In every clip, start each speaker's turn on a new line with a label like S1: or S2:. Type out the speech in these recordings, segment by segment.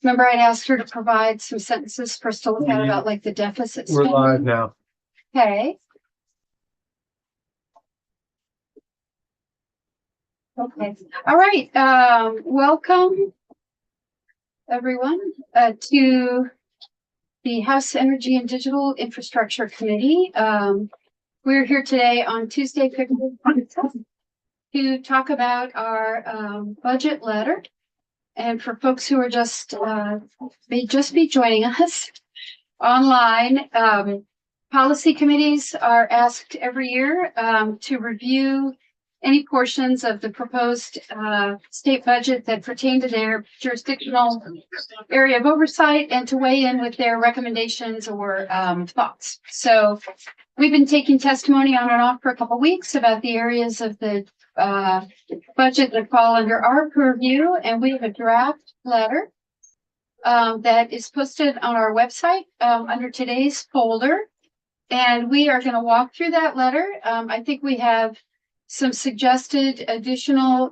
S1: Remember, I'd asked her to provide some sentences for us to look at about like the deficit
S2: We're
S1: spending.
S2: live now.
S1: Okay. Okay. All right. Welcome everyone to the House Energy and Digital Infrastructure Committee. We're here today on Tuesday, February 27th to talk about our budget letter. And for folks who are may just be joining us online, policy committees are asked every year to review any portions of the proposed state budget that pertain to their jurisdictional area of oversight and to weigh in with their recommendations or thoughts. So we've been taking testimony on and off for a couple of weeks about the areas of the budget that fall under our purview, and we have a draft letter that is posted on our website under today's folder, and we are going to walk through that letter. I think we have some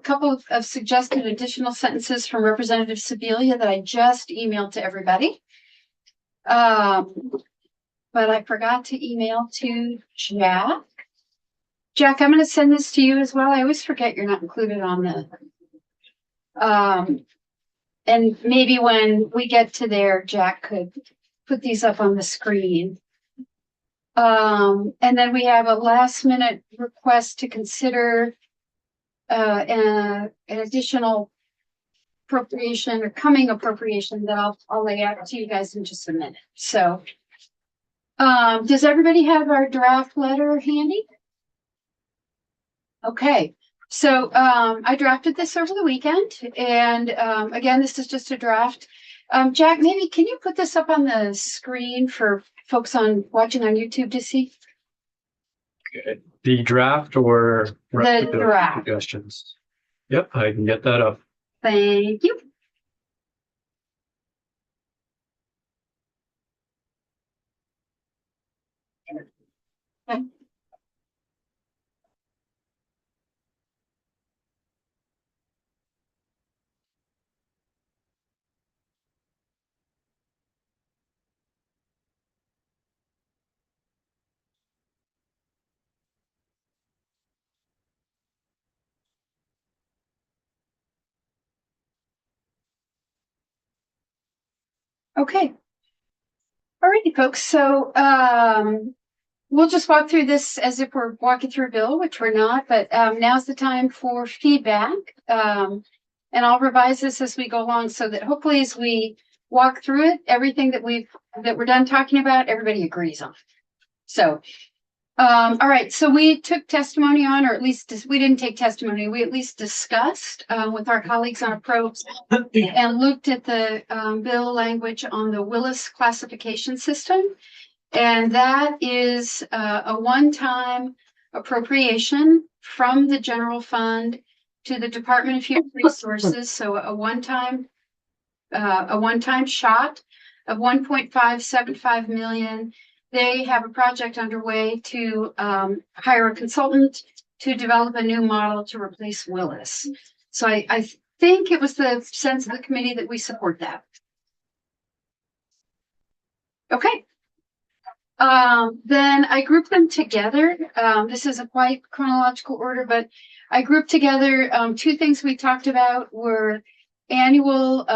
S1: couple of suggested additional sentences from Representative Sibilia that I just emailed to everybody. But I forgot to email to Jack. Jack, I'm going to send this to you as well. I always forget you're not included on the, and maybe when we get to there, Jack could put these up on the screen. And then we have a last minute request to consider an additional appropriation or coming appropriation that I'll lay out to you guys in just a minute. So, does everybody have our draft letter handy? Okay, so I drafted this over the weekend, and again, this is just a draft. Jack, maybe can you put this up on the screen for folks watching on YouTube to see?
S2: Okay. The draft or
S1: the draft
S2: suggestions? Yep, I can get that up.
S1: Thank you. Okay. Okay. All righty, folks. So we'll just walk through this as if we're walking through a bill, which we're not, but now's the time for feedback. And I'll revise this as we go along so that hopefully as we walk through it, everything that we're done talking about, everybody agrees on. So all right, so we took testimony on, or at least we didn't take testimony, we at least discussed with our colleagues on approach and looked at the bill language on the Willis classification system. And that is a one-time appropriation from the general fund to the Department of Human Resources. So a one-time shot of 1.575 million. They have a project underway to hire a consultant to develop a new model to replace Willis. So I think it was the sense of the committee that we support that. Okay. Then I grouped them together. This is a quite chronological order, but I grouped together two things we talked about were annual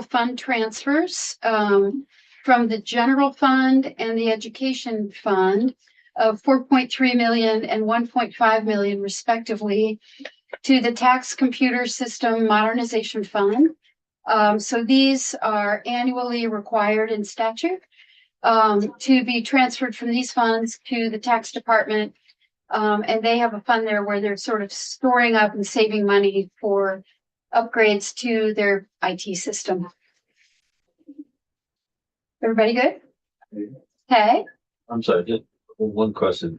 S1: fund transfers from the general fund and the education fund of 4.3 million and 1.5 million respectively to the tax computer system modernization fund. So these are annually required in statute to be transferred from these funds to the tax department. And they have a fund there where they're sort of storing up and saving money for upgrades to their IT system. Everybody good? Okay.
S3: I'm sorry, just one question.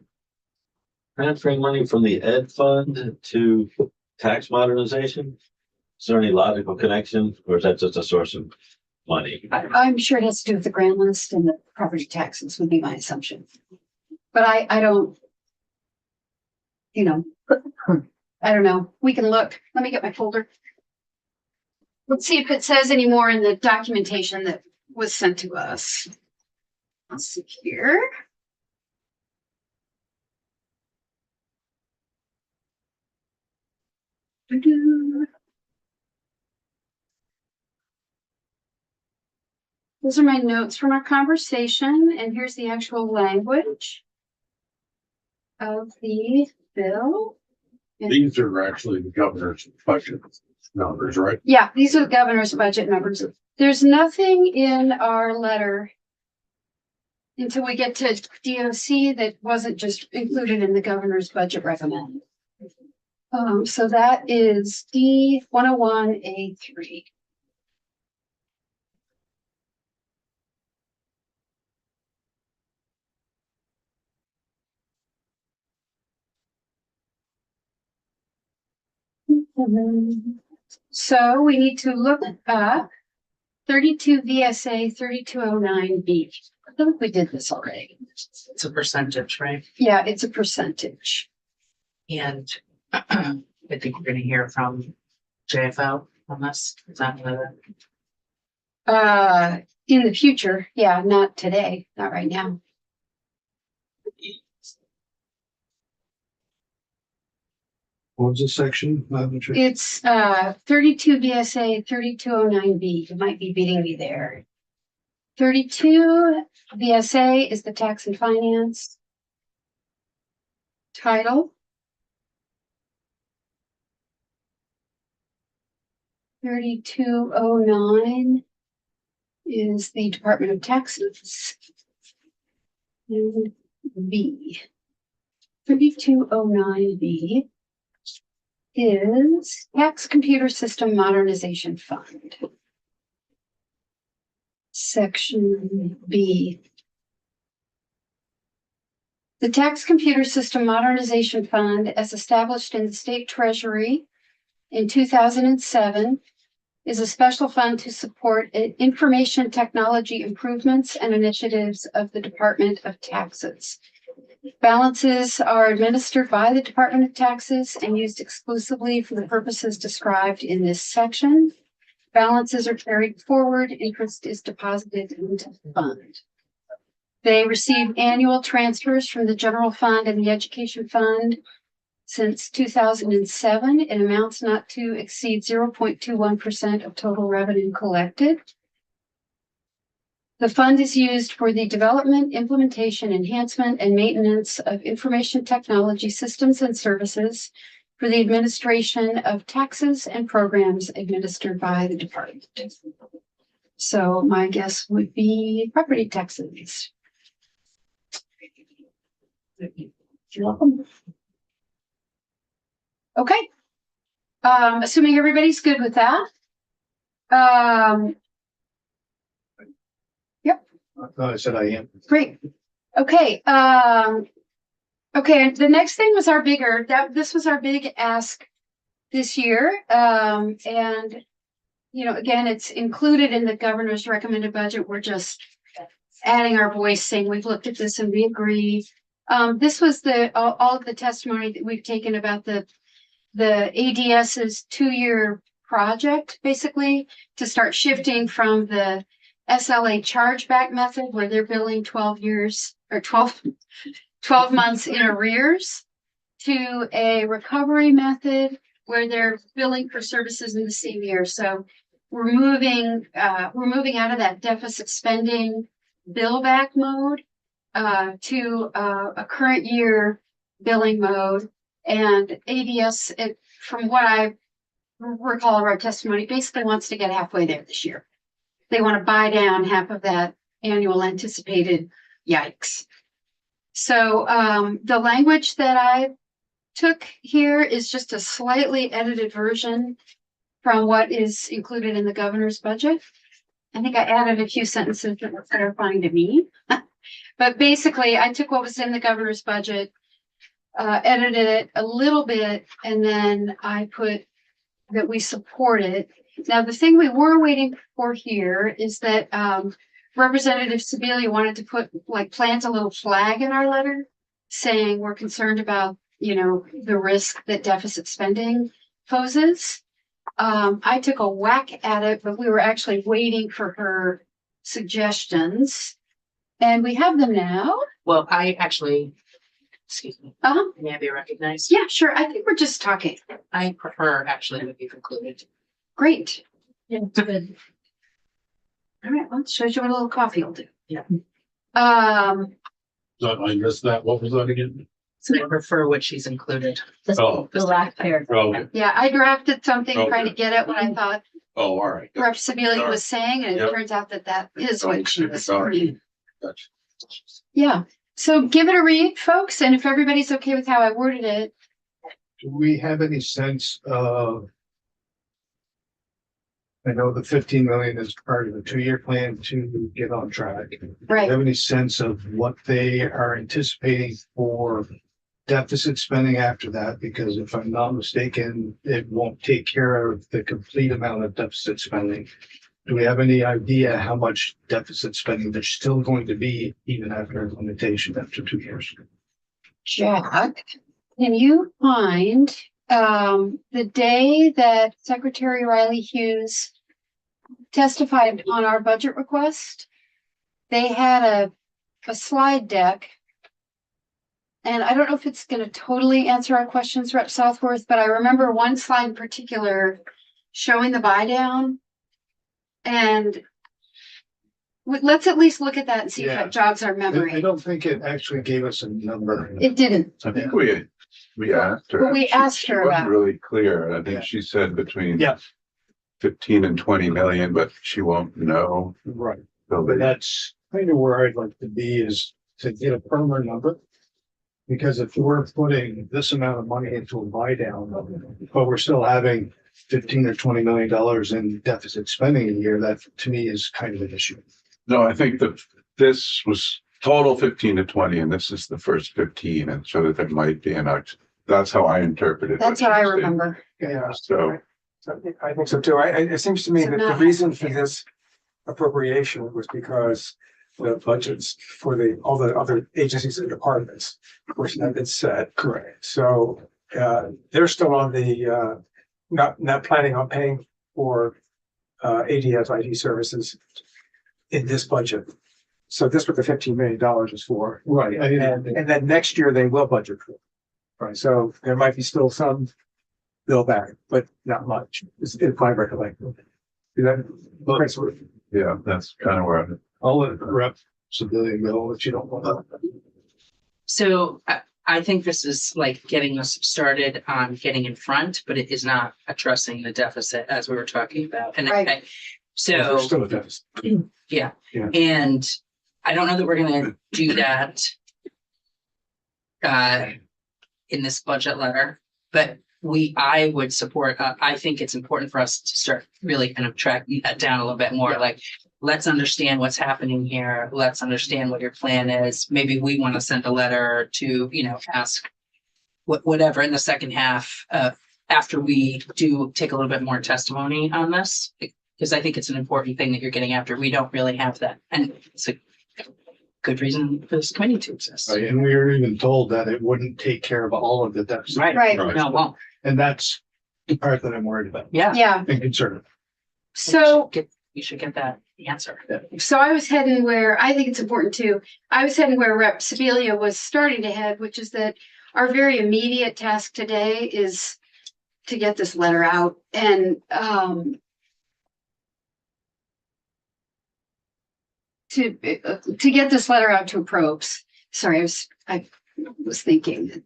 S3: Transferring money from the ed fund to tax modernization? Is there any logical connection, or is that just a source of money?
S1: I'm sure it has to do with the grand list and the property taxes would be my assumption. But I don't, I don't know. We can look. Let me get my folder. Let's see if it says any more in the documentation that was sent to us. Let's see here. Those are my notes from our conversation, and here's the actual language of the bill.
S4: These are actually the governor's budget numbers, right?
S1: Yeah, these are the governor's budget numbers. There's nothing in our letter until we get to DOC that wasn't just included in the governor's budget recommend. So that is D101A3. So we need to look up 32 VSA 3209B. I feel like we did this already.
S5: It's a percentage, right?
S1: Yeah, it's a percentage.
S5: And I think we're gonna hear from JFL on this. Is that
S1: In the future, yeah, not today, not right now.
S4: What was the section? Madam Chair?
S1: It's 32 VSA 3209B. You might be beating me there. 32 VSA is the tax and finance title. 3209 is the Department of Taxes. And B. 3209B is Tax Computer System Modernization Fund. Section B. The Tax Computer System Modernization Fund, as established in the State Treasury in 2007, is a special fund to support information technology improvements and initiatives of the Department of Taxes. Balances are administered by the Department of Taxes and used exclusively for the purposes described in this section. Balances are carried forward, interest is deposited into the fund. They receive annual transfers from the general fund and the education fund. Since 2007, it amounts not to exceed 0.21% of total revenue collected. The fund is used for the development, implementation, enhancement, and maintenance of information technology systems and services for the administration of taxes and programs administered by the department. So my guess would be property taxes. You're welcome. Okay. Assuming everybody's good with that.
S4: I thought I said I am.
S1: Great. Okay. Okay. The next thing was this was our big ask this year. And, again, it's included in the governor's recommended budget. We're just adding our voice saying we've looked at this and we agree. This was all of the testimony that we've taken about the ADS's 2-year project, basically, to start shifting from the SLA chargeback method where they're billing 12 months in arrears to a recovery method where they're billing for services in the same year. So we're moving out of that deficit spending bill back mode to a current year billing mode. And ADS, from what I recall of our testimony, basically wants to get halfway there this year. They want to buy down half of that annual anticipated yikes. So the language that I took here is just a slightly edited version from what is included in the governor's budget. I think I added a few sentences that were clarifying to me. But basically, I took what was in the governor's budget, edited it a little bit, and then I put that we support it. Now, the thing we were waiting for here is that Representative Sebelius wanted to plant a little flag in our letter saying we're concerned about, the risk that deficit spending poses. I took a whack at it, but we were actually waiting for her suggestions. And we have them now.
S5: Well, I actually, excuse me,
S1: Uh-huh.
S5: may I be recognized?
S1: Yeah, sure. I think we're just talking.
S5: I prefer actually to be concluded.
S1: Great. Good. All right, well, it shows you what a little coffee will do.
S5: Yeah.
S4: So I missed that. What was that again?
S5: So I prefer what she's included.
S4: Oh.
S1: The last paragraph.
S4: Oh, okay.
S1: Yeah, I drafted something trying to
S4: Okay.
S1: get at what I thought
S4: Oh, all right.
S1: Rep. Sibelia was saying, and it
S4: Yep.
S1: turns out that is what she was
S4: Sorry.
S1: saying.
S4: Gotcha.
S1: Yeah, so give it a read, folks, and if everybody's okay with how I worded it,
S6: Do we have any sense of? I know the 15 million is part of the 2-year plan to get on track. Do you
S1: right?
S6: have any sense of what they are anticipating for deficit spending after that? Because if I'm not mistaken, it won't take care of the complete amount of deficit spending. Do we have any idea how much deficit spending there's still going to be even after implementation after 2 years?
S1: Jack, can you find the day that Secretary Riley Hughes testified on our budget request? They had a slide deck. And I don't know if it's gonna totally answer our questions, Rep. Southworth, but I remember one slide in particular showing the buy down. And let's at least look at that and see if
S6: Yeah.
S1: that jogs our
S6: I
S1: memory.
S6: don't think it actually gave us a number.
S1: It didn't.
S7: I think we asked her.
S1: But we asked her
S7: She wasn't
S1: about-
S7: really clear. I
S6: Yeah.
S7: think she said between
S6: Yeah.
S7: 15 and 20 million, but she won't know.
S6: Right.
S7: till
S6: But
S7: they-
S6: that's kind of where I'd like to be, is to get a firmer number. Because if we're putting this amount of money into a buy down, but we're still having 15 or $20 million in deficit spending a year, that to me is kind of an issue.
S7: No, I think that this was total 15 to 20, and this is the first 15, and so that there might be that's how I interpreted.
S1: That's
S7: what
S1: what I
S7: she said.
S1: remember.
S8: Yeah,
S7: So,
S8: I think so too. It seems to me
S1: So
S8: that the
S1: not-
S8: reason for this appropriation was because the budgets for all the other agencies and departments, of course, have been set.
S6: Correct.
S8: So, they're still on the, not planning on paying for, ADS IT services in this budget. So this what the $15 million is for.
S6: Right.
S8: And then next year they will budget for it. Right, so there might be still some bill back, but not much, is my recollection. Is that?
S6: But-
S7: yeah, that's kind of where I'm.
S6: I'll let Rep. Sibelia go if you don't want.
S5: So I think this is like getting us started on getting in front, but it is not addressing the deficit as we were talking about. And
S1: Right.
S8: There's
S5: so,
S8: still a deficit.
S5: yeah,
S6: Yeah.
S5: and I don't know that we're gonna do that in this budget letter, but I would support, I think it's important for us to start really kind of tracking that down a little bit more, like, let's understand what's happening here. Let's understand what your plan is. Maybe we want to send a letter to, ask whatever in the second half, after we do take a little bit more testimony on this, because I think it's an important thing that you're getting after. We don't really have that. And it's a good reason for this committee to exist.
S6: Right, and we were even told that it wouldn't take care of all of the deficit.
S1: Right.
S7: Right.
S5: No, well,
S6: And that's the part that I'm worried about
S5: yeah.
S1: Yeah,
S6: and concerned.
S1: so,
S5: You should get that answer.
S1: so I was heading where, I think it's important too. I was heading where Rep. Sibelia was starting to head, which is that our very immediate task today is to get this letter out and, to get this letter out to probes. Sorry, I was thinking.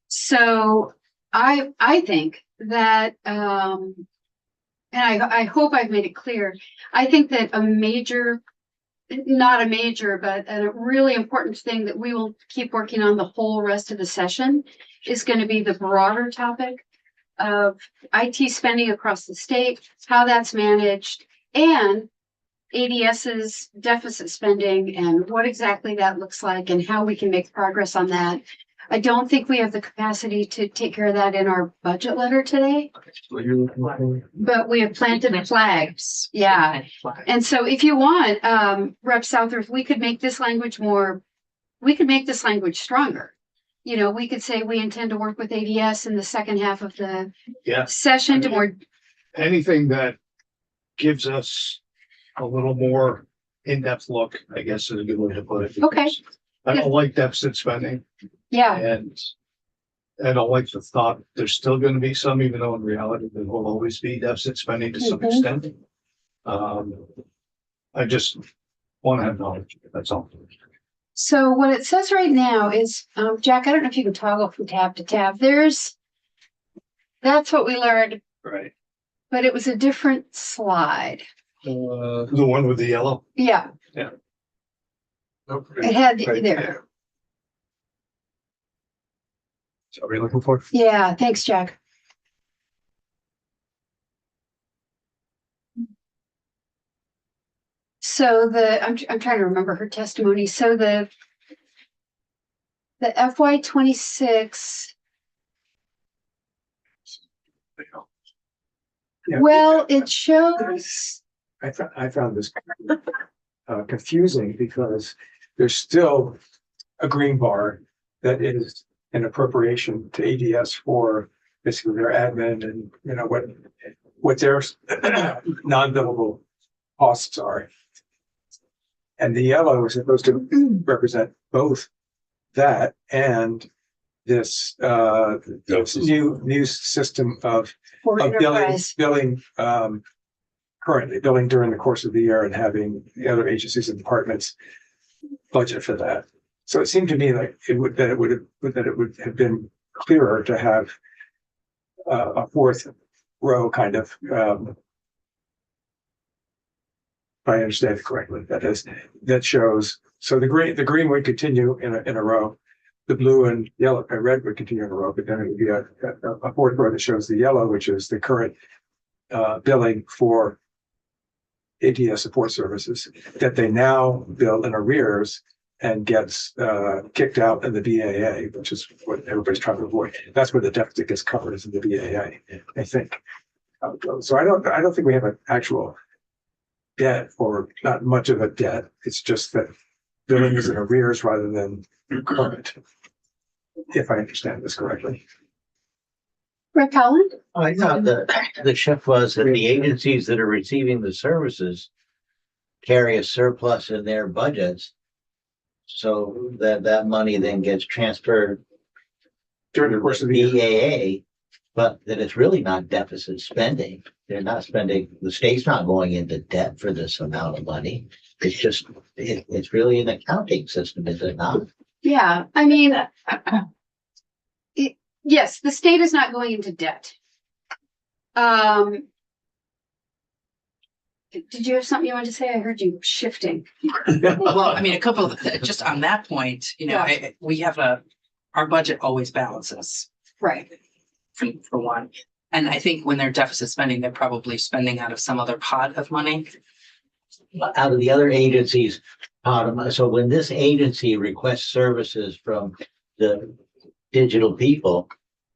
S1: So I think that, and I hope I've made it clear. I think that not a major, but a really important thing that we will keep working on the whole rest of the session is going to be the broader topic of IT spending across the state, how that's managed, and ADS's deficit spending and what exactly that looks like and how we can make progress on that. I don't think we have the capacity to take care of that in our budget letter today,
S7: What you're looking for?
S1: but we have planted the flags. Yeah. And so if you want, Rep. Southworth, we could make this language stronger. you know, we could say we intend to work with ADS in the second half of the
S6: Yeah,
S1: session to more,
S6: anything that gives us a little more in-depth look, I guess is a good way to put it.
S1: Okay.
S6: because I don't like deficit spending
S1: yeah,
S6: and I don't like the thought, there's still gonna be some, even though in reality there will always be deficit spending to some
S1: Mhm.
S6: extent. I just want to have knowledge, that's all.
S1: so what it says right now is, Jack, I don't know if you can toggle from tab to tab, that's what we learned,
S6: Right.
S1: but it was a different slide.
S6: The one with the yellow?
S1: Yeah,
S4: Okay.
S1: it had
S6: Right
S1: there.
S2: So are we looking for?
S1: Yeah, thanks, Jack. So I'm trying to remember her testimony. So the FY 26,
S8: Yeah.
S1: well, it shows,
S8: I found this confusing because there's still a green bar that is an appropriation to ADS for basically their admin and, you know, what their non-billable costs are. And the yellow is supposed to represent both that and this new system of
S1: for enterprise.
S8: billing currently billing during the course of the year and having the other agencies and departments budget for that. So it seemed to me like it would have been clearer to have a fourth row kind of if I understand it correctly, that shows, so the green would continue in a row. The blue and yellow and red would continue in a row, but then it would be a fourth row that shows the yellow, which is the current billing for ATS support services that they now bill in arrears and gets kicked out in the BAA, which is what everybody's trying to avoid. That's where the deficit gets covered, is in the BAA, I think. So I don't think we have an actual debt or not much of a debt. It's just that billing is in arrears rather than current, if I understand this correctly.
S1: Rick Holland?
S3: I thought the shift was that the agencies that are receiving the services carry a surplus in their budgets. So that money then gets transferred
S8: During the course of the year.
S3: BAA, but that it's really not deficit spending. They're not spending, the state's not going into debt for this amount of money. It's just, it's really an accounting system, is it not?
S1: Yeah, I mean, yes, the state is not going into debt. Did you have something you wanted to say? I heard you shifting.
S5: Well, I mean, a couple of, just on that point, you know, we have our budget always balances
S1: Right.
S5: for one. And I think when they're deficit spending, they're probably spending out of some other pot of money.
S3: Out of the other agencies, so when this agency requests services from the digital people,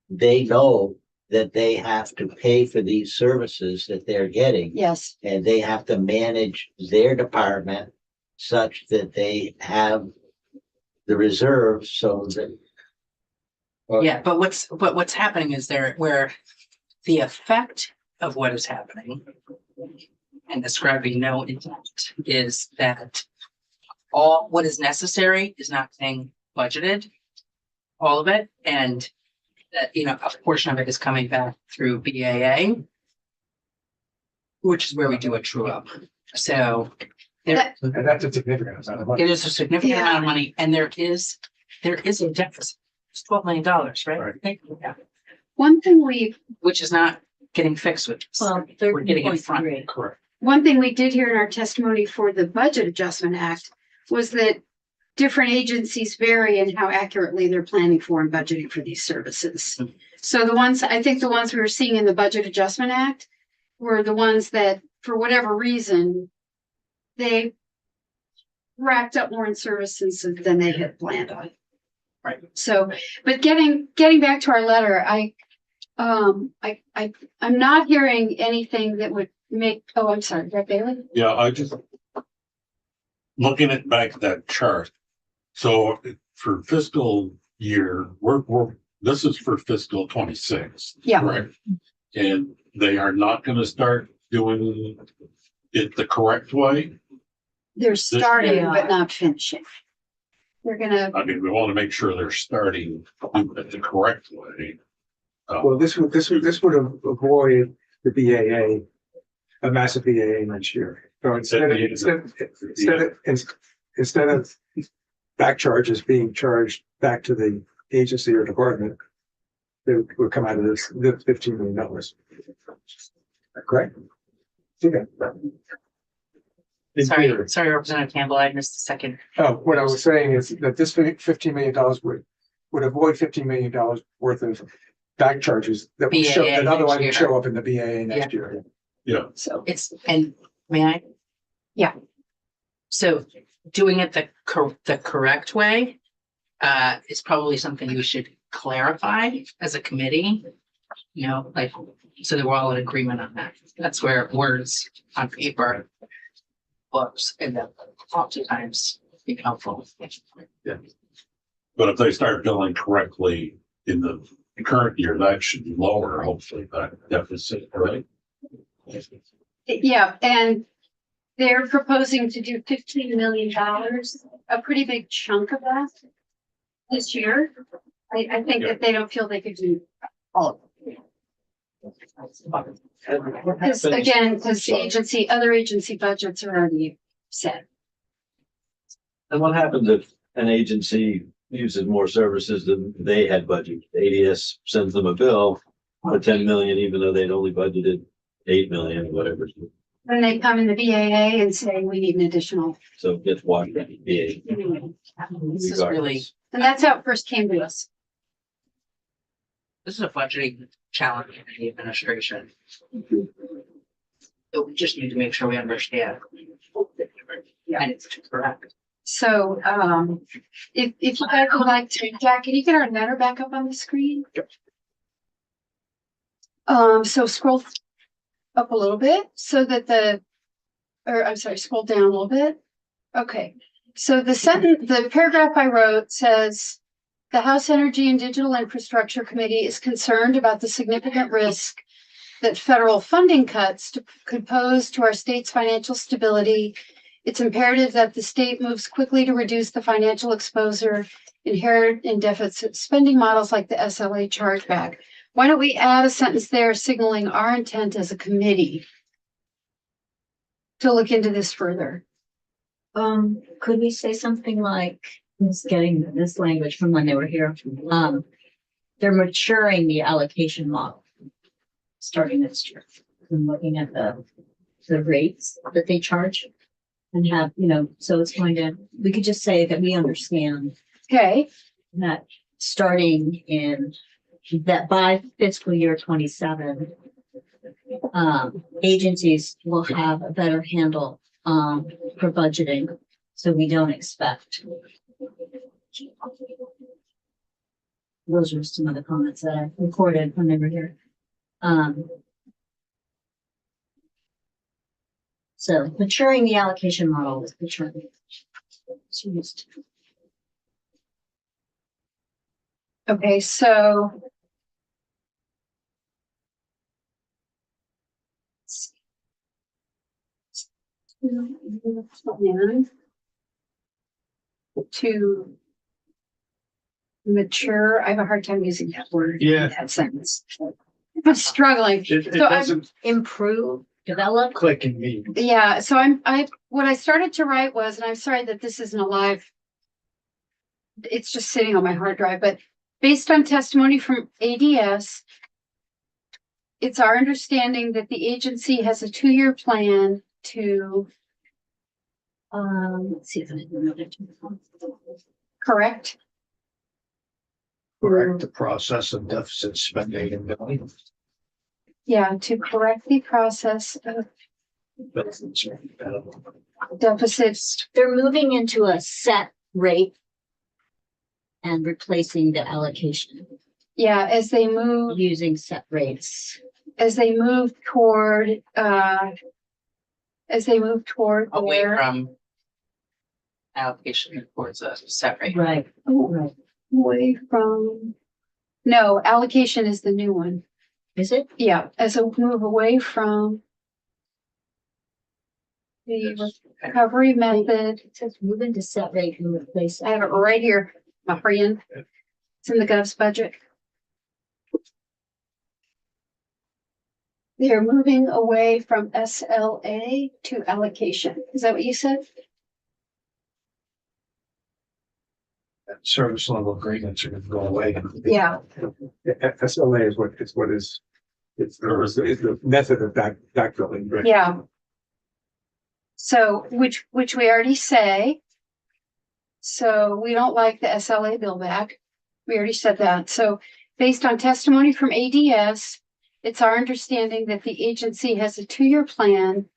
S3: they know that they have to pay for these services that they're getting.
S1: Yes.
S3: And they have to manage their department such that they have the reserves so that.
S5: Yeah, but what's happening is where the effect of what is happening and describing no intent is that all what is necessary is not being budgeted, all of it, and that, you know, a portion of it is coming back through BAA, which is where we do a true up. So
S8: And that's a significant amount of money.
S5: it is a significant
S1: Yeah.
S5: amount of money, and there is a deficit. It's $12 million, right? Yeah.
S1: One thing
S5: Which is not getting fixed with this. We're getting in front.
S8: Correct.
S1: one thing we did hear in our testimony for the Budget Adjustment Act was that different agencies vary in how accurately they're planning for and budgeting for these services. So I think the ones we were seeing in the Budget Adjustment Act were the ones that, for whatever reason, they racked up more in services than they had planned on.
S5: Right.
S1: So, but getting back to our letter, I'm not hearing anything that would make, oh, I'm sorry, Brett Bailey?
S4: Yeah, I just looking at back at that chart. So for fiscal year, this is for fiscal 26.
S1: Yeah.
S4: Correct? And they are not gonna start doing it the correct way.
S1: They're starting
S9: They
S1: but
S9: are.
S1: not finishing. They're gonna,
S4: I mean, we want to make sure they're starting it the correct way.
S8: Well, this would avoid the BAA, a massive BAA next year. So instead of back charges being charged back to the agency or department, they would come out of this $15 million. Correct? Okay.
S5: Sorry, Representative Campbell, I missed the second.
S8: Oh, what I was saying is that this $15 million would avoid $15 million worth of back charges that would show,
S5: BAA
S8: that otherwise
S5: next
S8: would
S5: year.
S8: show up in the BAA next year.
S4: Yeah,
S1: so,
S5: And may I?
S1: Yeah.
S5: So doing it the correct way is probably something we should clarify as a committee. You know, like, so that we're all in agreement on that. That's where words on paper, books, and then oftentimes be helpful.
S4: but if they start billing correctly in the current year, that should lower, hopefully, that deficit, right?
S1: yeah, and they're proposing to do $15 million, a pretty big chunk of that this year. I think that they don't feel they could do all of it. Because again, because other agency budgets are already set.
S3: And what happens if an agency uses more services than they had budgeted? ADS sends them a bill for 10 million, even though they'd only budgeted 8 million, whatever.
S1: Then they come in the BAA and say, we need an additional.
S3: So it gets washed out. Yeah.
S5: This is really,
S1: And that's how it first came to us.
S5: this is a budgeting challenge in the administration. So we just need to make sure we understand. And it's correct.
S1: So, if you guys would like to, Jack, can you get our letter back up on the screen?
S8: Yep.
S1: So scroll up a little bit so that scroll down a little bit. Okay, so the paragraph I wrote says, the House Energy and Digital Infrastructure Committee is concerned about the significant risk that federal funding cuts could pose to our state's financial stability. It's imperative that the state moves quickly to reduce the financial exposure inherent in deficit spending models like the SLA chargeback. Why don't we add a sentence there signaling our intent as a committee to look into this further?
S9: Could we say something like, I was getting this language from when they were here. They're maturing the allocation model starting next year. And looking at the rates that they charge and have, so it's we could just say that we understand
S1: Okay,
S9: that starting in that by fiscal year 27, agencies will have a better handle for budgeting. So we don't expect. Those are some of the comments that I recorded when they were here. So maturing the allocation model is the term. It's used.
S1: okay, so. To mature, I have a hard time using that word.
S6: Yeah.
S1: In that sentence. I'm struggling.
S6: It
S1: So I'm-
S6: doesn't
S9: Improve, develop.
S6: click in me.
S1: Yeah, so what I started to write was, and I'm sorry that this isn't a live. It's just sitting on my hard drive, but based on testimony from ADS, it's our understanding that the agency has a 2-year plan to
S9: Let's see if I can remember.
S1: correct.
S6: Correct the process of deficit spending and billing.
S1: Yeah, to correct the process of deficits.
S9: They're moving into a set rate and replacing the allocation
S1: Yeah, as they move
S9: using set rates.
S1: toward
S5: Away
S1: their-
S5: from allocation towards a set rate.
S9: Right. Right.
S1: away from, no, allocation is the new one.
S9: Is it?
S1: Yeah, as a move away from the recovery method.
S9: It says move into set rate and replace.
S1: I have it right here, my friend. It's in the gov's budget. They're moving away from SLA to allocation. Is that what you said?
S6: Service level agreements are gonna go away.
S1: Yeah.
S8: SLA is it's the method of backfilling, right?
S1: Yeah. So, which we already say. So we don't like the SLA bill back. We already said that. So based on testimony from ADS, it's our understanding that the agency has a 2-year plan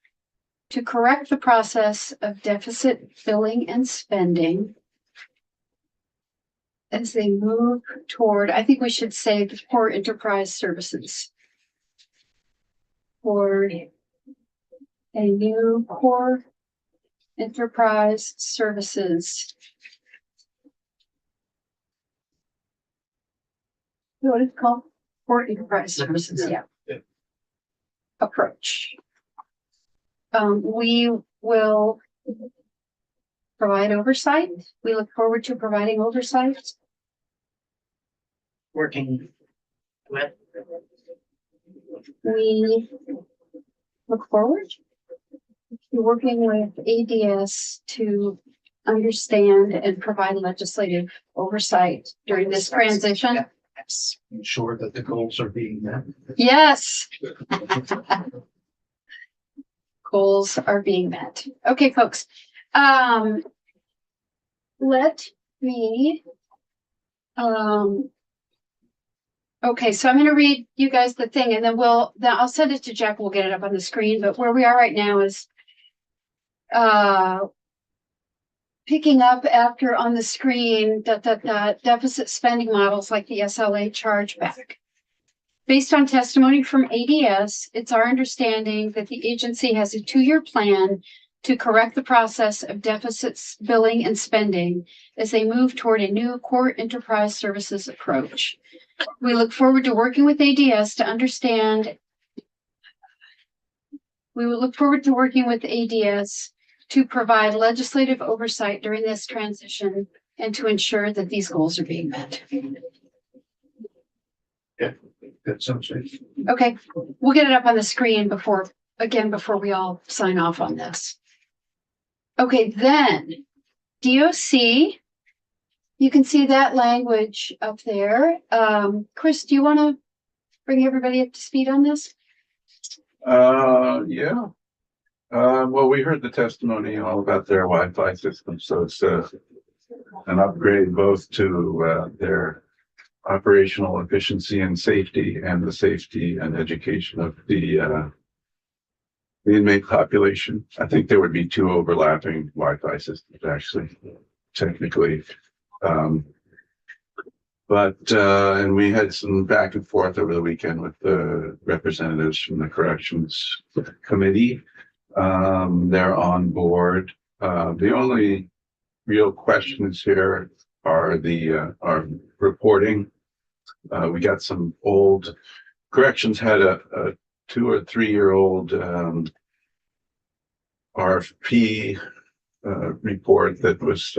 S1: to correct the process of deficit billing and spending as they move toward, I think we should say, the core enterprise services. For a new core enterprise services. What is it called? Core enterprise services, yeah. Approach. We will provide oversight. We look forward to providing oversight.
S5: Working with,
S1: We look forward to working with ADS to understand and provide legislative oversight during this transition.
S6: Ensure that the goals are being met.
S1: Yes. Goals are being met. Okay, folks. Let me, okay, so I'm going to read you guys the thing and then I'll send it to Jack. We'll get it up on the screen, but where we are right now is, picking up after on the screen deficit spending models like the SLA chargeback. Based on testimony from ADS, it's our understanding that the agency has a 2-year plan to correct the process of deficits, billing, and spending as they move toward a new core enterprise services approach. We look forward to working with ADS to understand. We will look forward to working with ADS to provide legislative oversight during this transition and to ensure that these goals are being met.
S6: That sounds good.
S1: Okay, we'll get it up on the screen before we all sign off on this. Okay, then DOC, you can see that language up there. Chris, do you want to bring everybody up to speed on this?
S7: Yeah. Well, we heard the testimony all about their Wi-Fi system, so it's an upgrade both to their operational efficiency and safety, and the safety and education of the inmate population. I think there would be 2 overlapping Wi-Fi systems, actually, technically. And we had some back and forth over the weekend with the representatives from the corrections committee. They're on board. The only real questions here are our reporting. We got some old corrections had a 2 or 3 year old RFP report that was,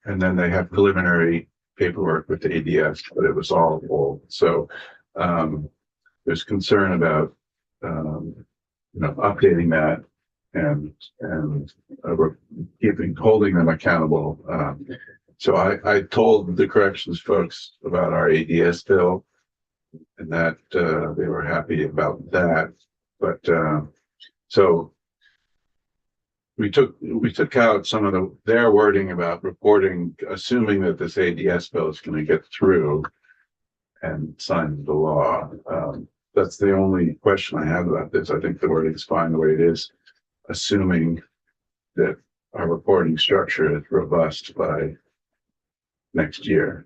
S7: and then they have preliminary paperwork with the ADS, but it was all old. So there's concern about updating that and holding them accountable. So I told the corrections folks about our ADS bill, and that they were happy about that. But so we took out some of their wording about reporting, assuming that this ADS bill is going to get through and sign the law. That's the only question I have about this. I think the wording is fine the way it is, assuming that our reporting structure is robust by next year.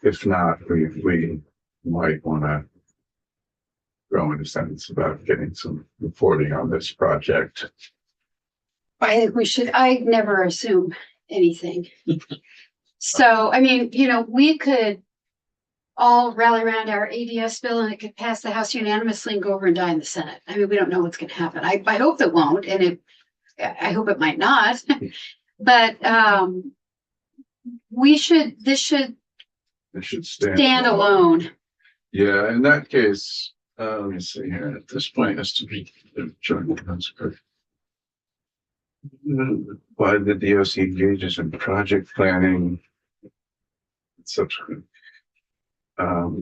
S7: If not, we might want to throw in a sentence about getting some reporting on this project
S1: I think we should, I never assume anything. So, I mean, you know, we could all rally around our ADS bill and it could pass the House unanimously and go over and die in the Senate. I mean, we don't know what's gonna happen. I hope it won't, and I hope it might not. But, this should
S7: It should stand.
S1: stand alone.
S7: Yeah, in that case, let me see here, at this point, has to be the joint council. Why the DOC engages in project planning. Subsequent. I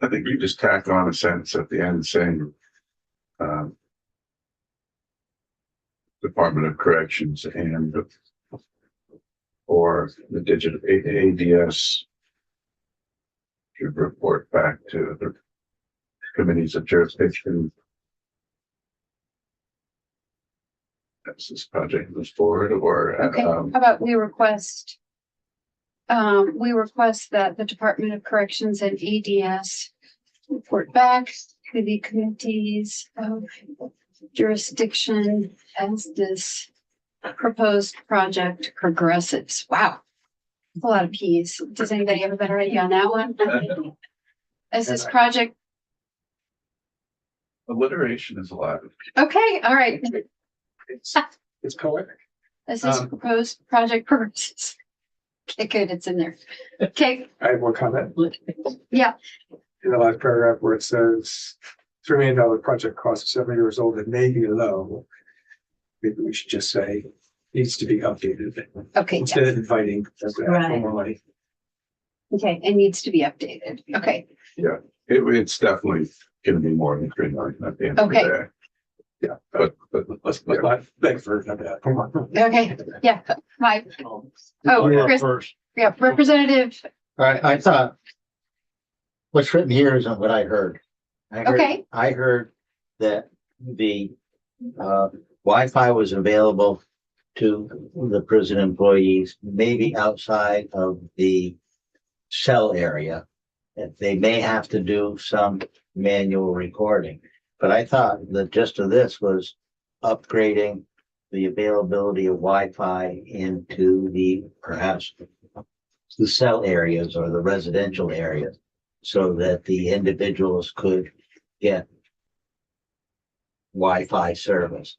S7: think you just tack on a sentence at the end saying, Department of Corrections and or the digital ADS should report back to the committees of jurisdiction as this project moves forward, or
S1: Okay, how about we request that the Department of Corrections and ADS report back to the committees of jurisdiction as this proposed project progresses. Wow. A lot of P's. Does anybody have a better idea on that one? As this project,
S7: alliteration is allowed.
S1: okay, all right.
S8: It's poetic.
S1: As this proposed project progresses. Okay, good, it's in there. Okay,
S8: I have one comment.
S1: yeah,
S8: In the last paragraph where it says $3 million project cost 7 years old, it may be low. Maybe we should just say needs to be updated
S1: okay,
S8: instead
S1: yeah,
S8: of inviting us to ask for more money.
S1: okay, it needs to be updated. Okay,
S7: It's definitely gonna be more than 3 million at the end of the
S1: Okay.
S7: day.
S8: Yeah.
S7: But
S8: Let's not beg for that. Come on.
S1: okay, yeah, Mike. Oh, Chris,
S2: First.
S1: yeah, Representative,
S10: I thought what's written here isn't what I heard.
S1: Okay.
S10: I heard that the Wi-Fi was available to the prison employees, maybe outside of the cell area. That they may have to do some manual recording. But I thought the gist of this was upgrading the availability of Wi-Fi into the perhaps the cell areas or the residential areas so that the individuals could get Wi-Fi service.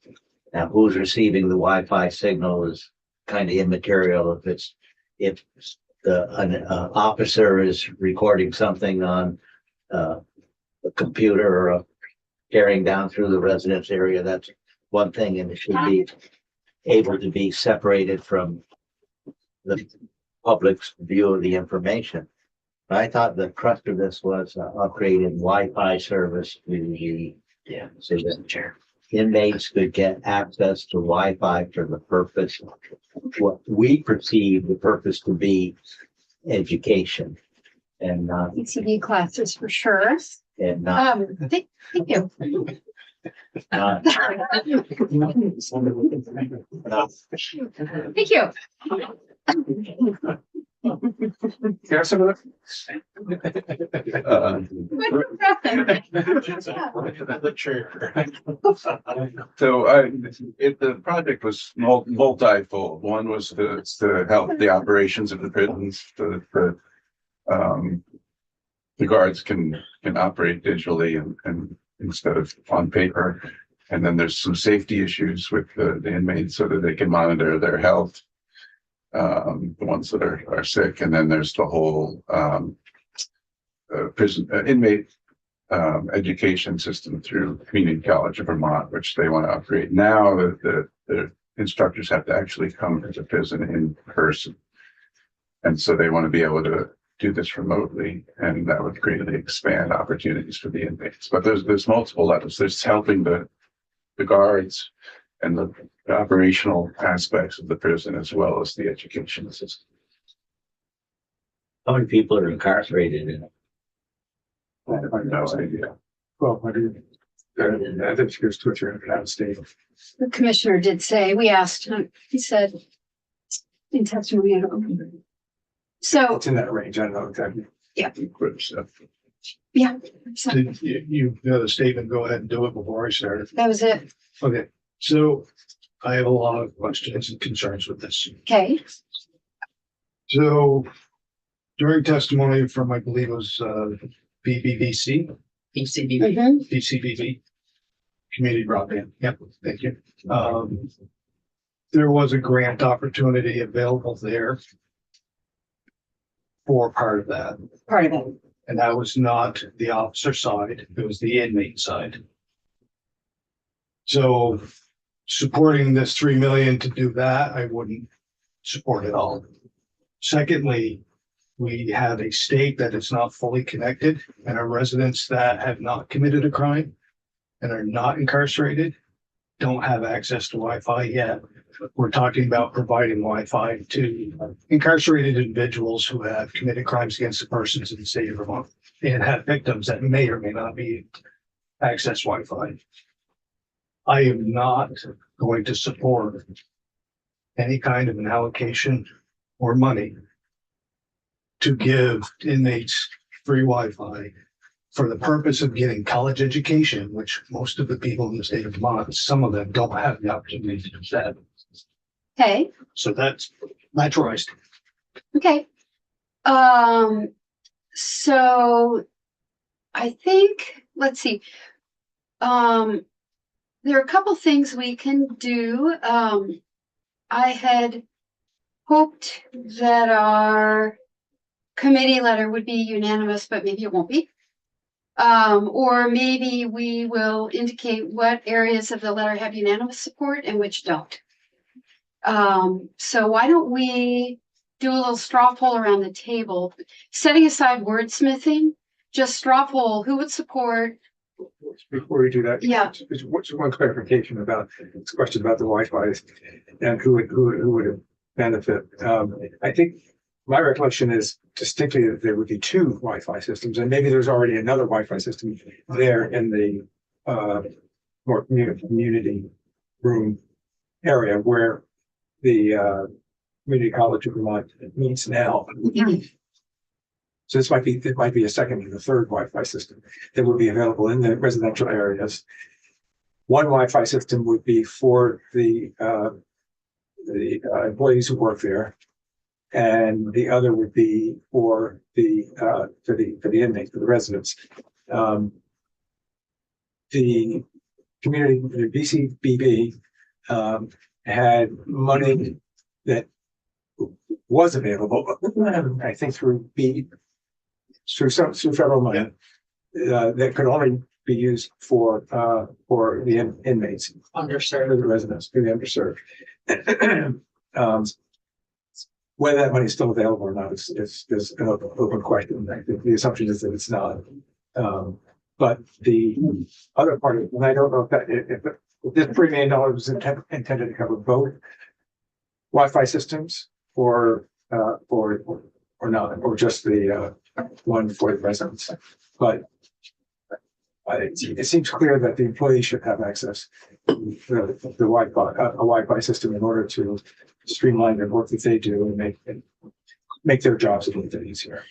S10: Now, who's receiving the Wi-Fi signal is kind of immaterial if an officer is recording something on a computer or carrying down through the residence area, that's one thing, and it should be able to be separated from the public's view of the information. But I thought the crux of this was upgraded Wi-Fi service to the, so that inmates could get access to Wi-Fi for the purpose, what we perceive the purpose to be education and not,
S1: ECD classes for sure.
S10: and not,
S1: Thank you.
S10: not
S1: Thank you.
S8: Here's some of
S7: Uh,
S10: the chair.
S7: So the project was multi-fold. One was to help the operations of the prisons, the guards can operate digitally and instead of on paper. And then there's some safety issues with the inmates so that they can monitor their health. The ones that are sick, and then there's the whole prison inmate education system through Community College of Vermont, which they want to upgrade. Now the instructors have to actually come to the prison in person, and so they want to be able to do this remotely, and that would greatly expand opportunities for the inmates. But there's multiple levels. There's helping the guards and the operational aspects of the prison as well as the education system.
S10: How many people are incarcerated in it?
S7: I have no idea.
S8: well, I think here's 2 or 300 out of state.
S1: The commissioner did say, we asked him, he said in testimony, I don't remember. So,
S8: It's in that range. I don't know exactly.
S7: Group stuff.
S1: yeah, so
S6: Did you know the statement, go ahead and do it before I started?
S1: that was it.
S6: Okay, so I have a lot of questions and concerns with this.
S1: Okay,
S6: So during testimony from, I believe it was, BBBC,
S5: HCB.
S1: mhm,
S6: BCBB, Community Broadband. Yep, thank you. There was a grant opportunity available there for part of that.
S1: part of it.
S6: And that was not the officer side, it was the inmate side. So supporting this 3 million to do that, I wouldn't support at all. Secondly, we have a state that is not fully connected and our residents that have not committed a crime and are not incarcerated don't have access to Wi-Fi yet. We're talking about providing Wi-Fi to incarcerated individuals who have committed crimes against the persons in the state of Vermont and have victims that may or may not be access Wi-Fi. I am not going to support any kind of an allocation or money to give inmates free Wi-Fi for the purpose of getting college education, which most of the people in the state of Vermont, some of them don't have the opportunity to do that.
S1: Okay,
S6: So that's where I stand.
S1: okay. So I think, let's see. There are a couple things we can do. I had hoped that our committee letter would be unanimous, but maybe it won't be. Or maybe we will indicate what areas of the letter have unanimous support and which don't. So why don't we do a little straw poll around the table, setting aside wordsmithing, just straw poll, who would support?
S8: Before we do that.
S1: Yeah.
S8: Just one clarification about this question about the Wi-Fi and who would benefit. I think my recollection is distinctly that there would be two Wi-Fi systems, and maybe there's already another Wi-Fi system there in the more community room area where the community college of Vermont meets now. So it might be a second and a third Wi-Fi system that would be available in the residential areas. One Wi-Fi system would be for the employees who work there, and the other would be for the inmates, for the residents. The community, the BCBB, had money that was available, I think through federal money, that could only be used for the inmates,
S5: Underserved.
S8: for the residents, for the underserved. Whether that money is still available or not is an open question. I think the assumption is that it's not. But the other part of it, and I don't know if this $3 million was intended to cover both Wi-Fi systems or not, or just the one for the residents. But it seems clear that the employees should have access to the Wi-Fi, a Wi-Fi system, in order to streamline the work that they do and make their jobs a little bit easier.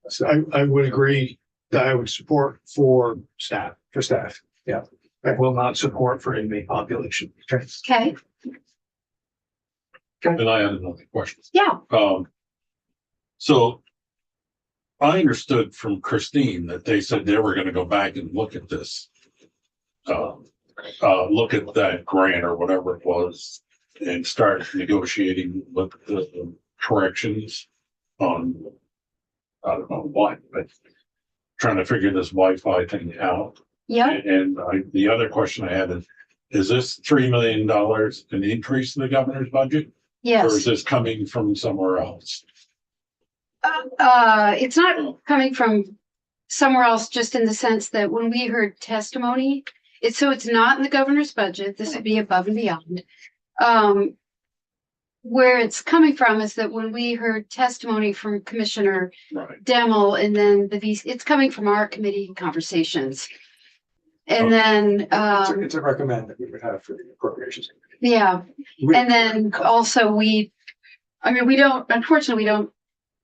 S6: So I would agree that I would support for staff.
S8: For staff, yeah.
S6: I will not support for inmate population.
S1: Okay,
S4: And I had another question.
S1: yeah,
S4: So I understood from Christine that they said they were gonna go back and look at this. Look at that grant or whatever it was and start negotiating with the corrections on, I don't know what, but trying to figure this Wi-Fi thing out.
S1: yeah.
S4: And the other question I had is this $3 million an increase in the governor's budget? Or is
S1: Yes.
S4: this coming from somewhere else?
S1: It's not coming from somewhere else, just in the sense that when we heard testimony, it's not in the governor's budget. This would be above and beyond. Where it's coming from is that when we heard testimony from Commissioner
S4: Right.
S1: Demmel and then the VC, it's coming from our committee conversations. And then,
S8: It's a recommend that we would have for the appropriations.
S1: yeah, and then also unfortunately,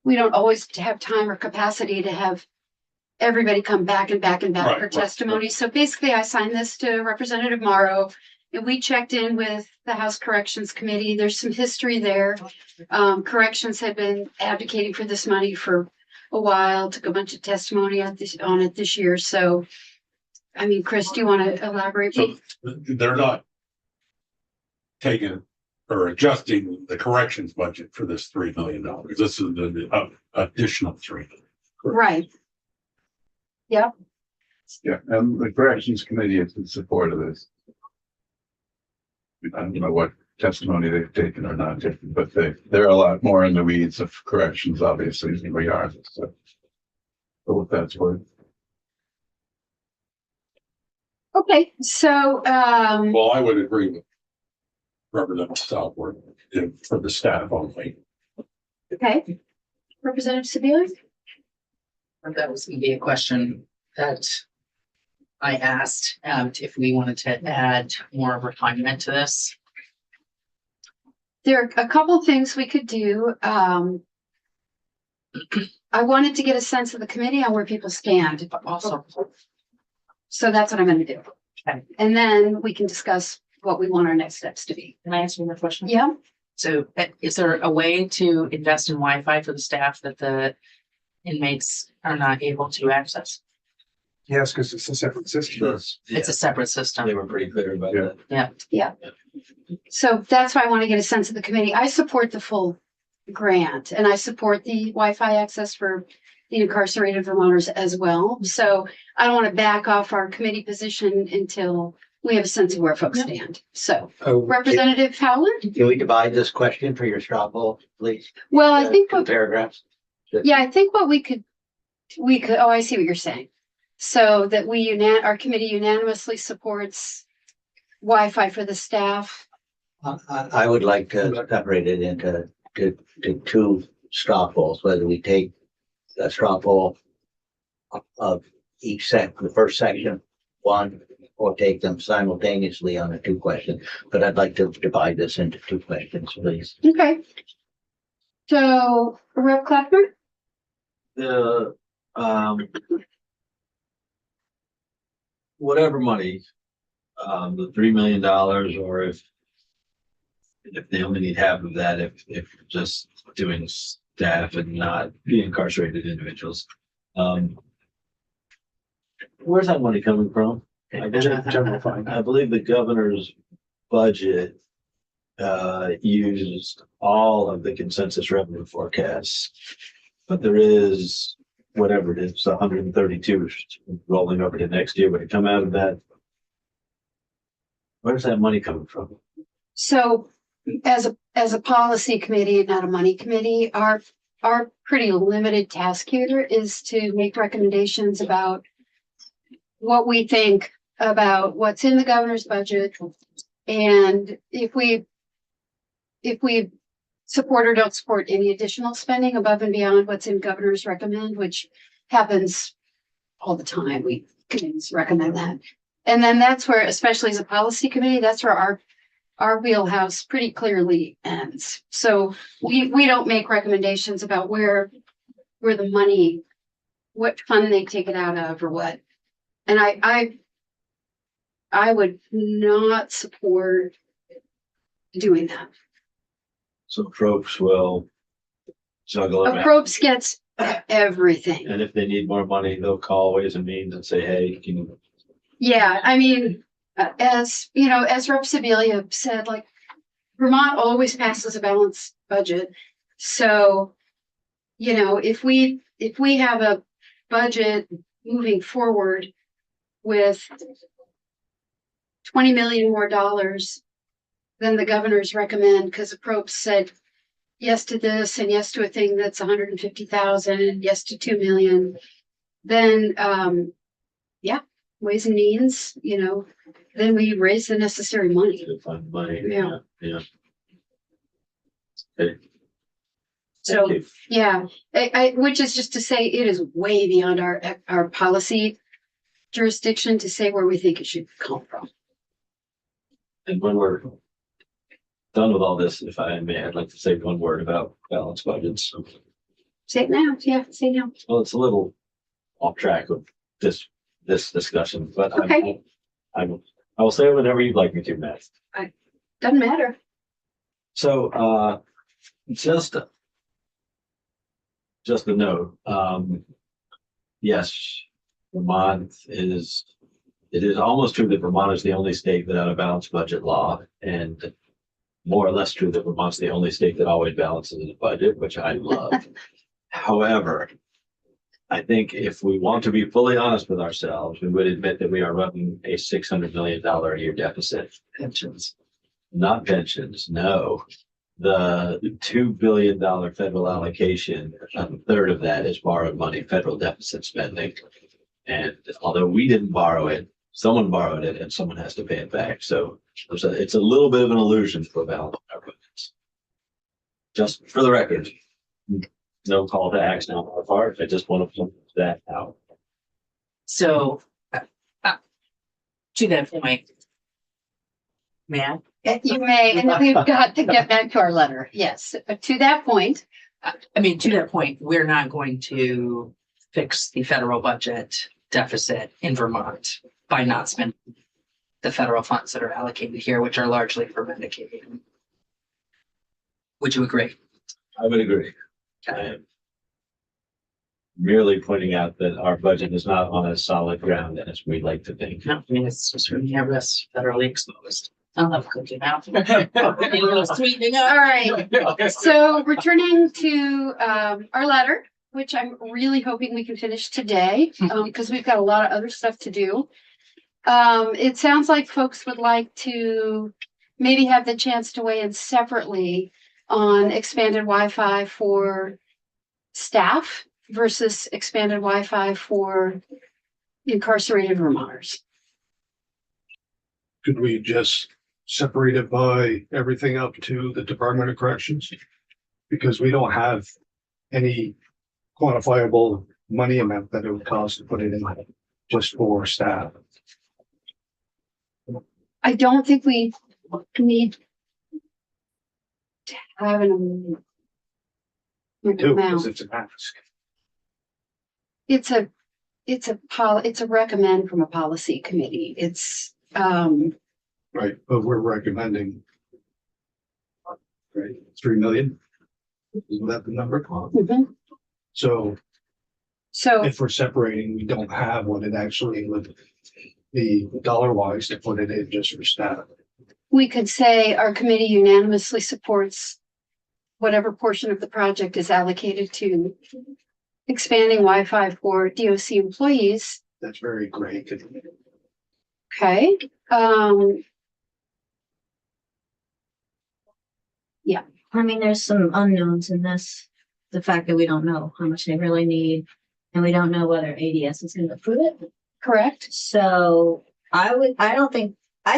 S1: we don't always have time or capacity to have everybody come back and back and back
S4: Right,
S1: for
S4: right,
S1: testimony. So basically I signed this to Representative Morrow we checked in with the House Corrections Committee. There's some history there. Corrections had been advocating for this money for a while, took a bunch of testimony on it this year. So, I mean, Chris, do you want to elaborate?
S4: So they're not taking or adjusting the corrections budget for this $3 million. This is the additional $3 million.
S1: Right.
S7: Yeah, and the corrections committee is in support of this. I don't know what testimony they've taken or not taken, but they're a lot more in the weeds of corrections, obviously, than we are. So what that's worth.
S1: Okay, so,
S4: Well, I would agree with Representative Southworth for the staff only.
S1: okay. Representative Sebelius?
S5: That was gonna be a question that I asked, if we wanted to add more refinement to this.
S1: There are a couple of things we could do. I wanted to get a sense of the committee on where people stand.
S5: But also,
S1: So that's what I'm gonna do.
S5: Okay.
S1: And then we can discuss what we want our next steps to be.
S5: can I ask you a question?
S1: Yeah,
S5: So is there a way to invest in Wi-Fi for the staff that the inmates are not able to access?
S8: Yes, because it's a separate system.
S5: It's a separate system.
S3: They were pretty clear about
S7: Yeah.
S3: that.
S1: so that's why I want to get a sense of the committee. I support the full grant and I support the Wi-Fi access for the incarcerated Vermonters as well. So I don't want to back off our committee position until we have a sense of where folks stand. So Representative Howland?
S10: Can we divide this question for your straw poll, please?
S1: Well, I think,
S10: Two paragraphs.
S1: yeah, I think what we could, oh, I see what you're saying. So that our committee unanimously supports Wi-Fi for the staff.
S10: I would like to separate it into two straw polls, whether we take a straw poll of each the first section, one, or take them simultaneously on the two questions. But I'd like to divide this into two questions, please.
S1: Okay. So Rep. Klappner?
S3: The, whatever money, the $3 million, or if they only need half of that, if just doing staff and not the incarcerated individuals. Where's that money coming from?
S8: General fund.
S3: I believe the governor's budget used all of the consensus revenue forecasts. But there is whatever it is, 132 rolling over to next year. Would it come out of that? Where's that money coming from?
S1: So as a policy committee, not a money committee, our pretty limited task here is to make recommendations about what we think about what's in the governor's budget. And if we support or don't support any additional spending above and beyond what's in governor's recommend, which happens all the time. We committees recommend that. And then that's where, especially as a policy committee, that's where our wheelhouse pretty clearly ends. So we don't make recommendations about where the money, what fund they take it out of or what. And I would not support doing that.
S3: So tropes will juggle
S1: A
S3: around.
S1: probes gets everything.
S3: And if they need more money, they'll call Ways and Means and say, hey, can you?
S1: Yeah, I mean, as you know, as Rep. Sibilia said, like Vermont always passes a balanced budget. So, you know, if we have a budget moving forward with 20 million more dollars than the governor's recommend, because the probes said yes to this and yes to a thing that's 150,000 and yes to 2 million, then yeah, Ways and Means, you know, then we raise the necessary money.
S3: To find money.
S1: Yeah.
S3: Yeah. Okay.
S1: So,
S3: Thank you.
S1: yeah, which is just to say it is way beyond our policy jurisdiction to say where we think it should come from.
S3: And when we're done with all this, if I may, I'd like to say one word about balanced budgets.
S1: Say it now, yeah, say it now.
S3: Well, it's a little off track of this discussion, but
S1: Okay.
S3: I'm I will say it whenever you'd like me to, Matt.
S1: Doesn't matter.
S3: So, just a note, yes, Vermont is, it is almost true that Vermont is the only state without a balanced budget law, and more or less true that Vermont's the only state that always balances the budget, which I love. However, I think if we want to be fully honest with ourselves, we would admit that we are running a $600 million a year deficit. Pensions, not pensions, no. The $2 billion federal allocation, a third of that is borrowed money, federal deficit spending. And although we didn't borrow it, someone borrowed it and someone has to pay it back. So it's a little bit of an illusion for balance our budgets. Just for the record, no call to action on our part. I just want to point that out.
S5: So, to that point, man,
S1: You may, and we've got to get back to our letter. Yes, to that point.
S5: I mean, to that point, we're not going to fix the federal budget deficit in Vermont by not spending the federal funds that are allocated here, which are largely for Medicaid. Would you agree?
S3: I would agree. I am merely pointing out that our budget is not on a solid ground as we like to think.
S5: No, I mean, it's just really a risk federally exposed. I love cooking out. A little sweetening up.
S1: All right. So returning to our letter, which I'm really hoping we can finish today, because we've got a lot of other stuff to do. It sounds like folks would like to maybe have the chance to weigh in separately on expanded Wi-Fi for staff versus expanded Wi-Fi for incarcerated Vermonters.
S6: Could we just separate it by everything up to the Department of Corrections? Because we don't have any quantifiable money amount that it would cost to put it in just for staff.
S1: I don't think we need to have an
S6: Too, because
S1: amount.
S6: it's an ask.
S1: It's a recommend from a policy committee. It's,
S6: Right, but we're recommending. Right, 3 million. Isn't that the number?
S1: mhm.
S6: So
S1: So,
S6: if we're separating, we don't have what it actually would be dollar wise to put it in just for staff.
S1: we could say our committee unanimously supports whatever portion of the project is allocated to expanding Wi-Fi for DOC employees.
S6: That's very great.
S1: Okay,
S9: I mean, there's some unknowns in this. The fact that we don't know how much they really need, and we don't know whether ADS is gonna approve it.
S1: correct.
S9: So I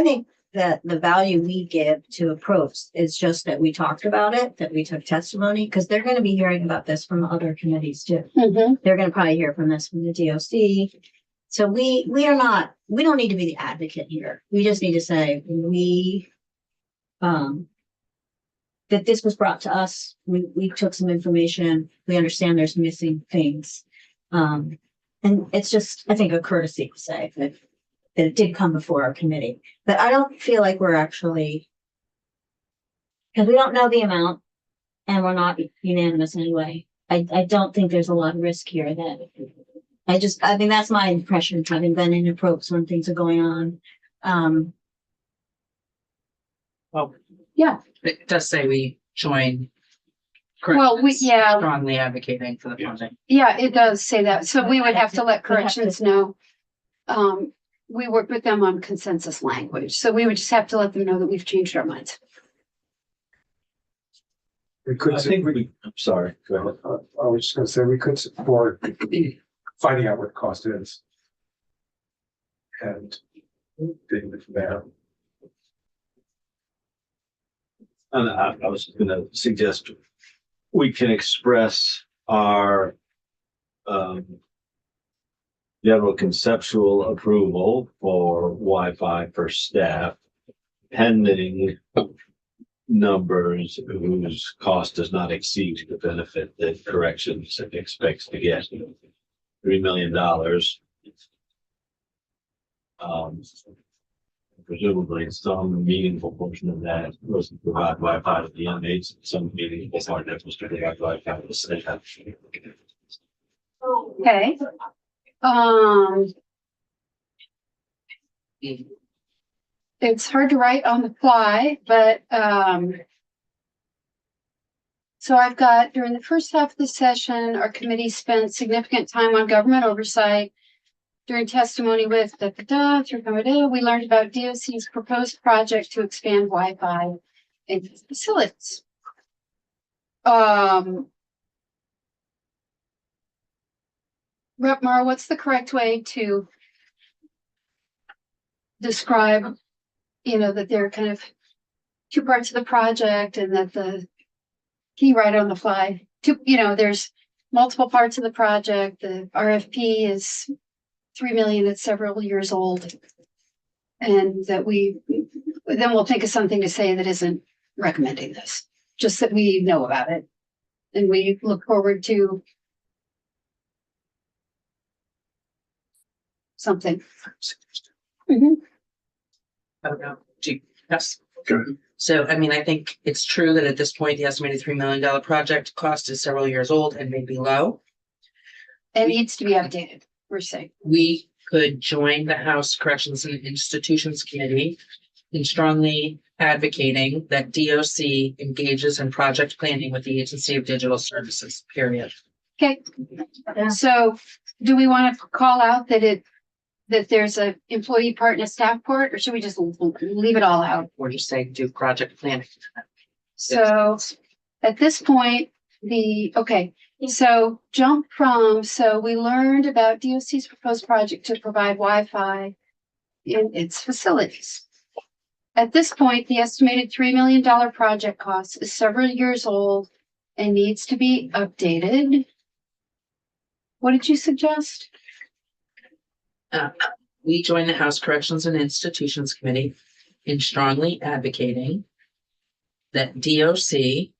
S9: think that the value we give to approach is just that we talked about it, that we took testimony, because they're gonna be hearing about this from other committees too.
S1: Mhm.
S9: They're gonna probably hear from this from the DOC. So we don't need to be the advocate here. We just need to say, that this was brought to us. We took some information. We understand there's missing things. And it's just, I think, a courtesy to say that it did come before our committee. But I don't feel like we're actually, because we don't know the amount and we're not unanimous anyway. I don't think there's a lot of risk here that I mean, that's my impression, having been in approach when things are going on.
S5: Well,
S1: Yeah,
S5: it does say we join.
S1: well,
S5: corrections,
S1: yeah,
S5: Strongly advocating for the funding.
S1: yeah, it does say that. So we would have to let corrections know. We work with them on consensus language, so we would just have to let them know that we've changed our minds.
S8: We could,
S3: I think I'm sorry, go ahead.
S8: I was just gonna say, we could support finding out what the cost is. And taking it from there.
S3: And I was gonna suggest we can express our general conceptual approval for Wi-Fi for staff pending numbers whose cost does not exceed the benefit that corrections expects to get. $3 million. presumably some meaningful portion of that was to provide Wi-Fi to the inmates, some meaningful part of it was to provide Wi-Fi to the staff.
S1: Okay. Um, it's hard to write on the fly, but, so I've got, during the first half of the session, our committee spent significant time on government oversight. During testimony with we learned about DOC's proposed project to expand Wi-Fi in facilities. Rep Mara, what's the correct way to describe, that there are kind of two parts of the project and that the key right on the fly, there's multiple parts of the project. The RFP is 3 million, it's several years old. And that then we'll think of something to say that isn't recommending this, just that we know about it. And we look forward to something. Mhm.
S5: I don't know. Yes.
S2: Good.
S5: So, I mean, I think it's true that at this point, the estimated $3 million project cost is several years old and may be low.
S1: It needs to be updated, we're saying.
S5: We could join the House Corrections and Institutions Committee in strongly advocating that DOC engages in project planning with the Agency of Digital Services, period.
S1: Okay, so do we want to call out that there's a employee part and a staff part, or should we just leave it all out?
S5: Or just say do project planning.
S1: So at this point, so jump from, so we learned about DOC's proposed project to provide Wi-Fi in its facilities. At this point, the estimated $3 million project cost is several years old and needs to be updated. What did you suggest?
S5: We join the House Corrections and Institutions Committee in strongly advocating that DOC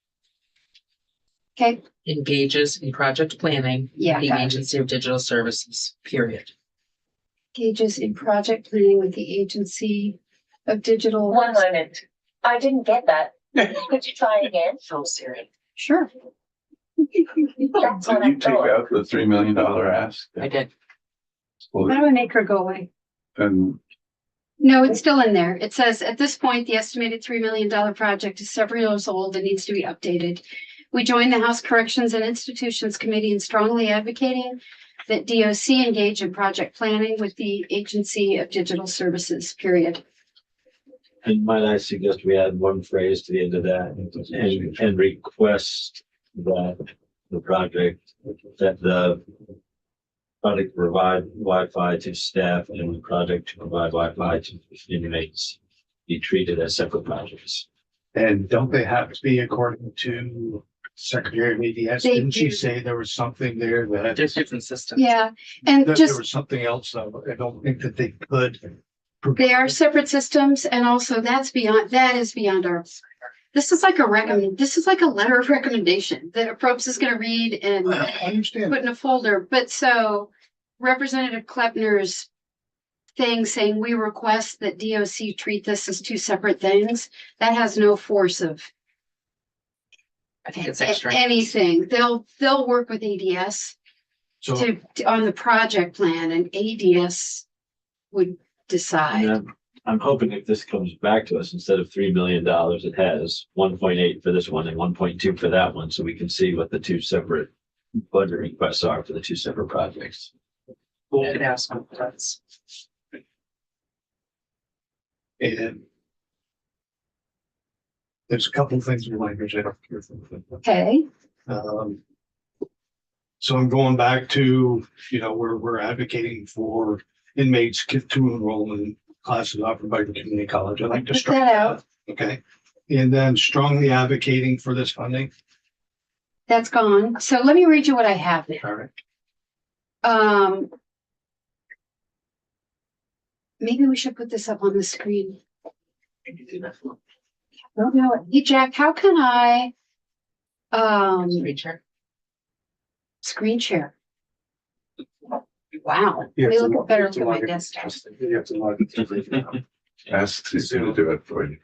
S1: Okay,
S5: engages in project planning
S1: yeah,
S5: with the
S1: got it.
S5: Agency of Digital Services, period.
S1: Engages in project planning with the Agency of Digital.
S11: One moment. I didn't get that. Could you try again?
S5: Oh, Siri.
S1: Sure.
S11: That's what
S7: Did
S11: I
S7: you take
S11: thought.
S7: out the $3 million ask?
S5: I did.
S1: How do I make her go away?
S7: And
S1: No, it's still in there. It says, at this point, the estimated $3 million project is several years old and needs to be updated. We join the House Corrections and Institutions Committee in strongly advocating that DOC engage in project planning with the Agency of Digital Services, period.
S3: And might I suggest we add one phrase to the end of that and request that the project provide Wi-Fi to staff and the project to provide Wi-Fi to inmates be treated as separate projects.
S6: And don't they have to be according to Secretary of EDS?
S1: They
S6: Didn't she
S1: do.
S6: say there was something there that,
S5: There's different systems.
S1: Yeah, and
S6: there
S1: just,
S6: was something else though? I don't think that they could.
S1: they are separate systems, and also that is beyond our. This is like this is like a letter of recommendation that a probst is gonna read and
S6: I understand.
S1: put in a folder, but so Representative Klepner's thing saying we request that DOC treat this as two separate things, that has no force of
S5: I think it's extra.
S1: anything. They'll work with ADS
S6: So
S1: on the project plan, and ADS would decide.
S3: And I'm hoping if this comes back to us, instead of $3 million, it has 1.8 for this one and 1.2 for that one, so we can see what the two separate budget requests are for the two separate projects.
S5: We could ask them for us.
S6: and there's a couple of things in language I don't care for.
S1: Okay,
S6: So I'm going back to, where we're advocating for inmates to enroll in classes offered by the community college. I'd like to
S1: put
S6: strike
S1: that out.
S6: Okay. And then strongly advocating for this funding.
S1: That's gone. So let me read you what I have there.
S6: All right.
S1: Maybe we should put this up on the screen. Don't know it. Hey, Jack, how can I,
S5: Reacher.
S1: screen share? Wow,
S8: You have
S1: we
S8: to
S1: look
S8: log-
S1: better
S8: you have to
S1: look at my
S8: log in.
S1: desktop.
S8: You have to log in.
S7: Ask Susan to do it for you.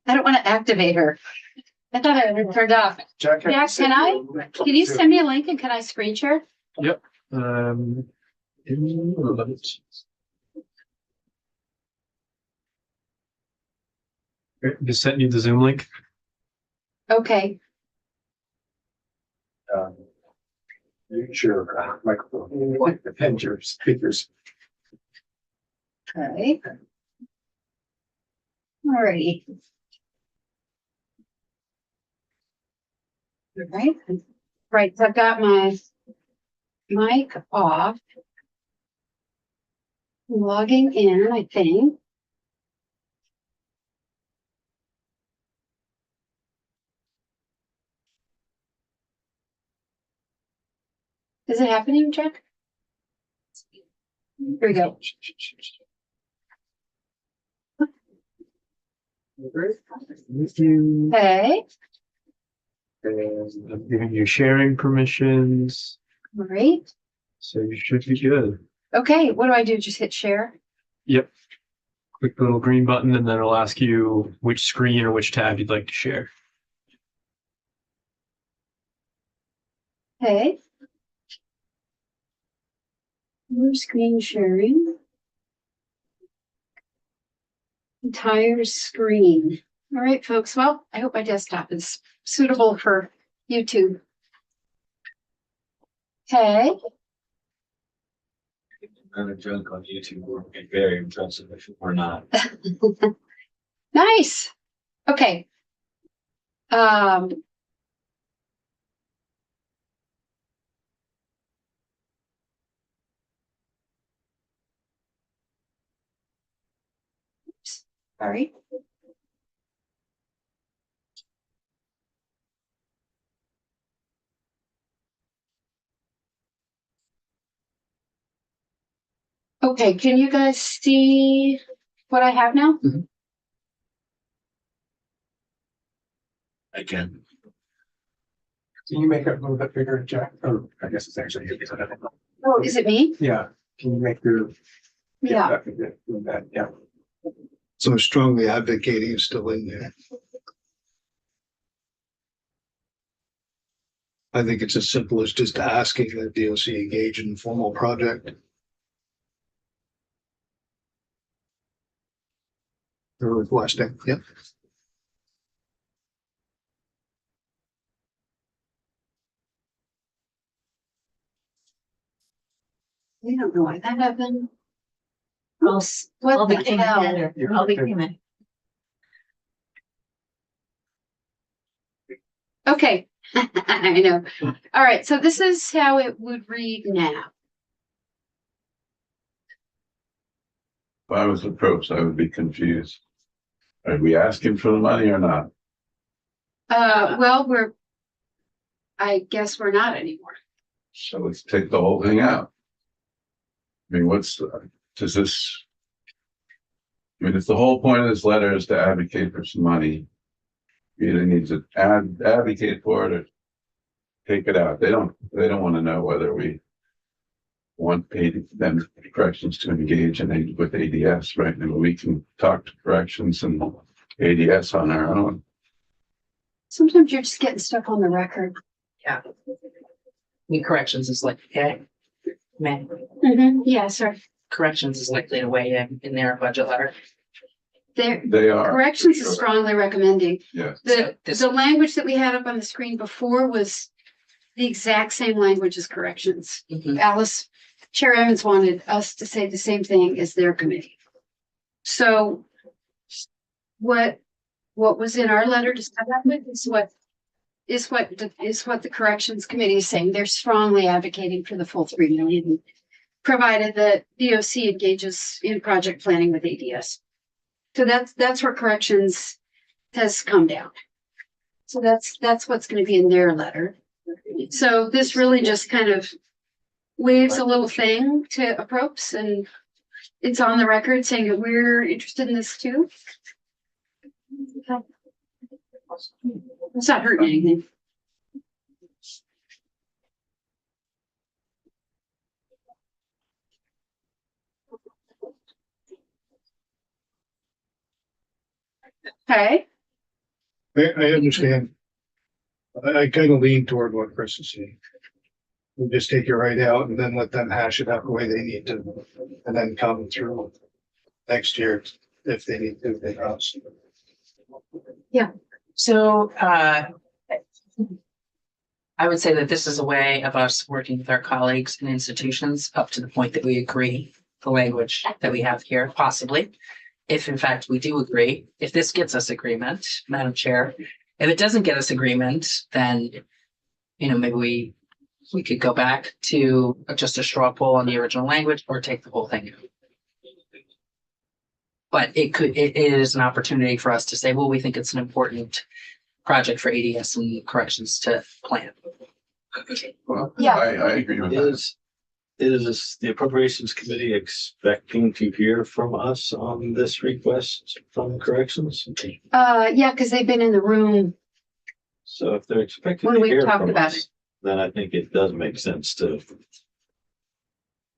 S1: I don't want to activate her. I thought I had turned off.
S8: Jack.
S1: Jack, can you send me a link and can I screen share?
S2: Um, just sent you the Zoom link.
S1: Okay,
S8: Use your microphone and your speakers.
S1: okay. Alrighty. Right, so I've got my mic off. Logging in, I think. Is it happening, Jack? Here we go. Okay,
S2: And I'm giving you sharing permissions,
S1: great.
S2: so you should be good.
S1: Okay, what do I do? Just hit share?
S2: Yep. Click the little green button and then it'll ask you which screen or which tab you'd like to share.
S1: Okay. More screen sharing. Entire screen. All right, folks. Well, I hope my desktop is suitable for YouTube. Okay.
S3: Another joke on YouTube would be very impressive if it were not.
S1: Nice. Okay. Um, sorry. Okay, can you guys see what I have now?
S3: I can.
S8: Can you make it a little bit bigger, Jack? Oh, I guess it's actually you.
S1: Oh, is it me?
S8: Yeah, can you make your?
S1: Yeah.
S8: That, yeah.
S6: So strongly advocating is still in there. I think it's as simple as just asking the DOC engage in a formal project. Or requesting, yep.
S1: We don't know why that happened.
S9: I'll-
S1: Oops, what
S9: I'll
S1: the
S9: became
S1: hell?
S9: better. I'll became it.
S1: Okay, I know. All right, so this is how it would read now.
S7: If I was approached, I would be confused. Are we asking for the money or not?
S1: Well, I guess we're not anymore.
S7: So let's take the whole thing out. I mean, does this? I mean, if the whole point of this letter is to advocate for some money, you either need to advocate for it or take it out. They don't want to know whether we want them corrections to engage with ADS, right? And we can talk to corrections and ADS on our own.
S1: Sometimes you're just getting stuck on the record.
S5: Yeah. I mean, corrections is like, okay, man,
S1: Yeah, sir.
S5: corrections is likely to weigh in their budget letter.
S7: They are.
S1: Corrections
S7: for
S1: is
S7: sure.
S1: strongly recommending.
S7: Yes.
S1: The language that we had up on the screen before was the exact same language as corrections.
S5: Mhm.
S1: Chair Evans wanted us to say the same thing as their committee. So what was in our letter to start out with is what the corrections committee is saying. They're strongly advocating for the full 3 million, provided that DOC engages in project planning with ADS. So that's where corrections has come down. So that's what's going to be in their letter. So this really just kind of waves a little thing to approps, and it's on the record saying that we're interested in this too. It's not hurting anything. Okay,
S6: I understand. I kind of lean toward what Chris is saying. We just take it right out and then let them hash it out the way they need to, and then come through next year if they need to, they us.
S5: So, I would say that this is a way of us working with our colleagues and institutions up to the point that we agree the language that we have here, possibly. If in fact we do agree, if this gets us agreement, Madam Chair, if it doesn't get us agreement, then, maybe we could go back to just a straw poll on the original language or take the whole thing out. But it is an opportunity for us to say, well, we think it's an important project for ADS and corrections to plan.
S7: Well,
S1: Yeah.
S7: I agree with that.
S3: Is the appropriations committee expecting to hear from us on this request from corrections?
S1: yeah, because they've been in the room.
S3: So if they're expecting
S1: When
S3: to
S1: we
S3: hear
S1: talked
S3: from
S1: about
S3: us, then I think it does make sense to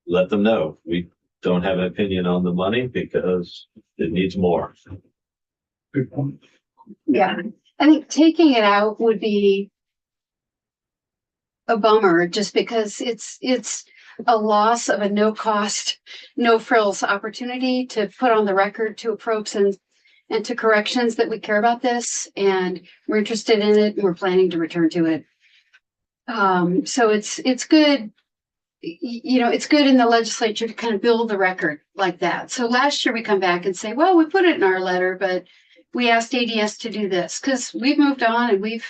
S3: let them know we don't have an opinion on the money because it needs more.
S6: Good point.
S1: Yeah, I think taking it out would be a bummer just because it's a loss of a no cost, no frills opportunity to put on the record to approach and to corrections that we care about this and we're interested in it and we're planning to return to it. So it's good. It's good in the legislature to kind of build the record like that. So last year we come back and say, well, we put it in our letter, but we asked ADS to do this because we've moved on and we've,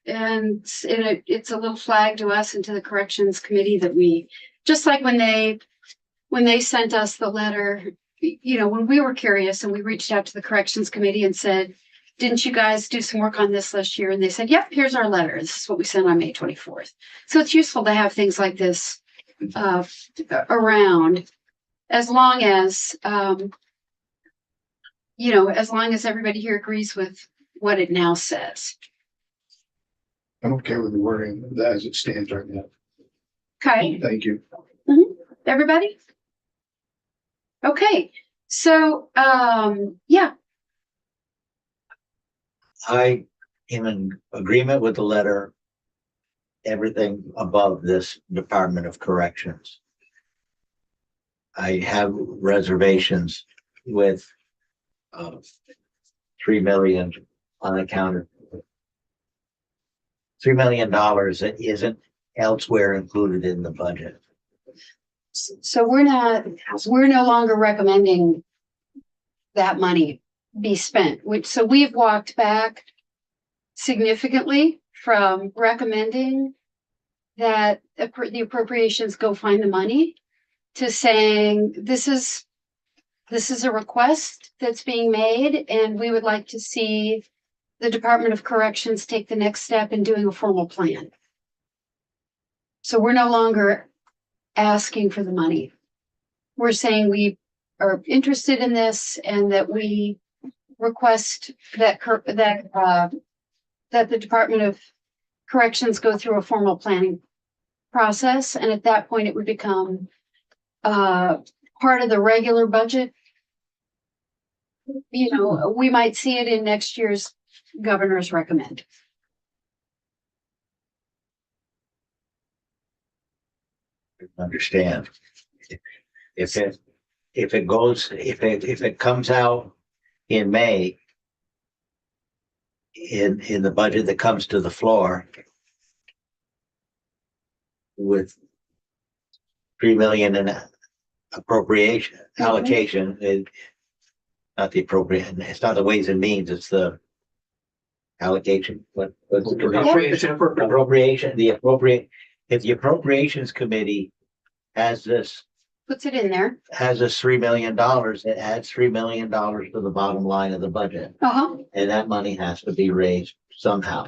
S1: and it's a little flag to us and to the corrections committee that we, just like when they sent us the letter, when we were curious and we reached out to the corrections committee and said, didn't you guys do some work on this last year? And they said, yep, here's our letter. This is what we sent on May 24th. So it's useful to have things like this around as long as, as long as everybody here agrees with what it now says.
S6: I'm okay with the wording as it stands right now.
S1: Okay,
S6: Thank you.
S1: everybody? Okay, so, yeah,
S10: I am in agreement with the letter. Everything above this Department of Corrections. I have reservations with 3 million unaccounted. $3 million that isn't elsewhere included in the budget.
S1: so we're no longer recommending that money be spent, so we've walked back significantly from recommending that the appropriations go find the money to saying this is a request that's being made and we would like to see the Department of Corrections take the next step in doing a formal plan. So we're no longer asking for the money. We're saying we are interested in this and that we request that the Department of Corrections go through a formal planning process. And at that point, it would become part of the regular budget. We might see it in next year's governor's recommend.
S10: Understand. If it comes out in May in the budget that comes to the floor with 3 million in appropriation allocation, not the appropriation, it's not the Ways and Means, it's the allocation. What's the appropriation? If the appropriations committee has this
S1: Puts it in there.
S10: has this $3 million, it adds $3 million to the bottom line of the budget. And that money has to be raised somehow.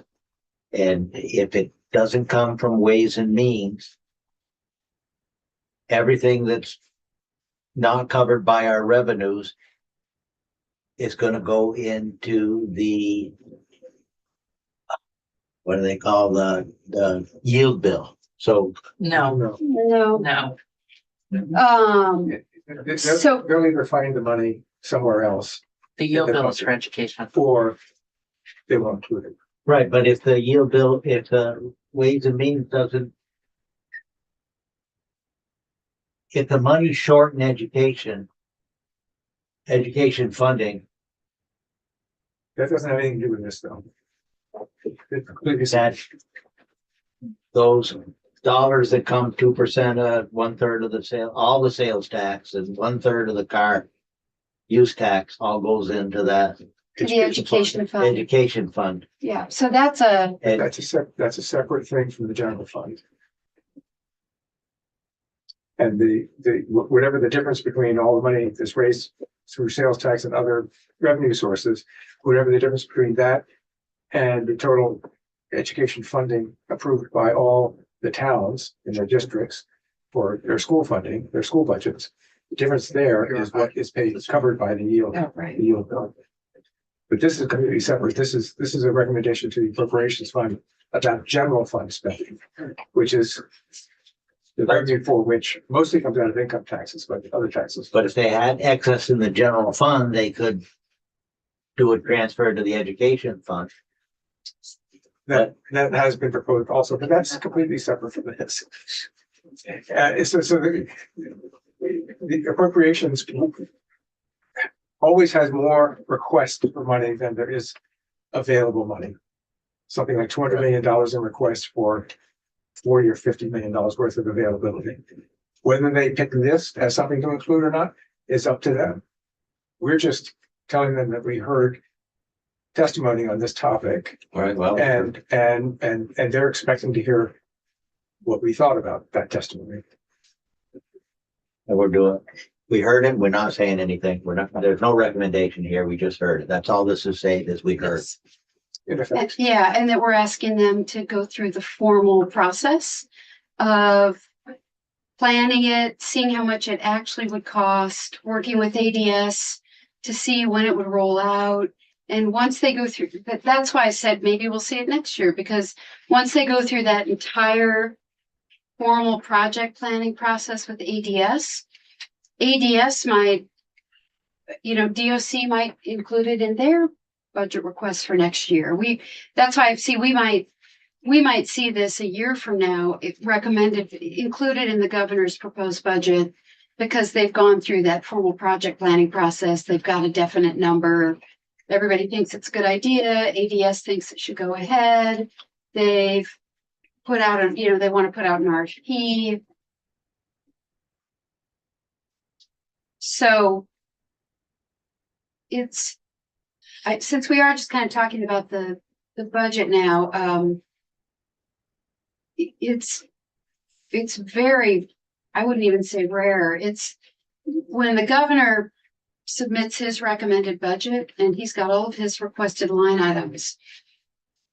S10: And if it doesn't come from Ways and Means, everything that's not covered by our revenues is going to go into the, what do they call the yield bill? So
S5: No.
S1: So
S8: They'll either find the money somewhere else
S5: The yield
S8: the
S5: bill is
S8: budget.
S5: for education.
S8: or they won't include it.
S10: Right, but if the yield bill, if the Ways and Means doesn't. If the money's short in education funding,
S8: That doesn't have anything to do with this though. It's completely
S10: that those dollars that come 2% of 1/3 of the sale, all the sales tax and 1/3 of the car use tax all goes into that
S1: To the education fund.
S10: education fund.
S1: Yeah, so that's a,
S10: And
S8: That's a separate thing from the general fund. And whatever the difference between all the money that's raised through sales tax and other revenue sources, whatever the difference between that and the total education funding approved by all the towns in their districts for their school funding, their school budgets, the difference there is what is paid, is covered by the yield.
S1: oh, right.
S8: The yield bill. But this is completely separate. This is a recommendation to the appropriations fund about general fund spending, which is the revenue for which mostly comes out of income taxes, but other taxes.
S10: but if they had excess in the general fund, they could do a transfer to the education fund.
S8: That has been proposed also, but that's completely separate from this. So the appropriations always has more requests for money than there is available money. Something like $200 million in requests for $40 or $50 million worth of availability. Whether they pick this as something to include or not is up to them. We're just telling them that we heard testimony on this topic
S10: Right, well.
S8: and they're expecting to hear what we thought about that testimony.
S10: And we heard it, we're not saying anything, there's no recommendation here, we just heard it, that's all this is saying, is we heard.
S8: In effect,
S1: Yeah, and that we're asking them to go through the formal process of planning it, seeing how much it actually would cost, working with ADS to see when it would roll out. And once they go through, that's why I said maybe we'll see it next year, because once they go through that entire formal project planning process with ADS might, DOC might include it in their budget request for next year. That's why we might see this a year from now, included in the governor's proposed budget, because they've gone through that formal project planning process. They've got a definite number. Everybody thinks it's a good idea. ADS thinks it should go ahead. They've put out they want to put out an RFP. So since we are just kind of talking about the budget now, it's very, I wouldn't even say rare. It's when the governor submits his recommended budget and he's got all of his requested line items.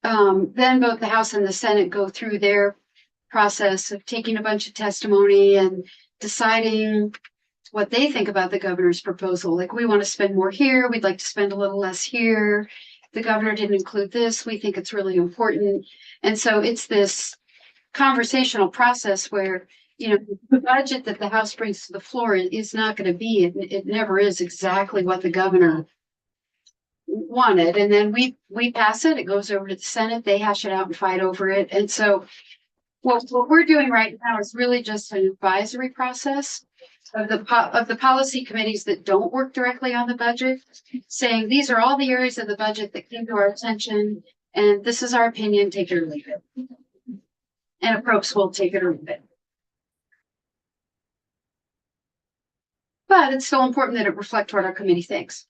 S1: Then both the House and the Senate go through their process of taking a bunch of testimony and deciding what they think about the governor's proposal. Like, we want to spend more here. We'd like to spend a little less here. The governor didn't include this. We think it's really important. And so it's this conversational process where, the budget that the House brings to the floor is not going to be, it never is exactly what the governor wanted. And then we pass it, it goes over to the Senate, they hash it out and fight over it. And so what we're doing right now is really just an advisory process of the policy committees that don't work directly on the budget, saying these are all the areas of the budget that came to our attention, and this is our opinion, take it or leave it. And approps will take it or leave it. But it's still important that it reflect what our committee thinks.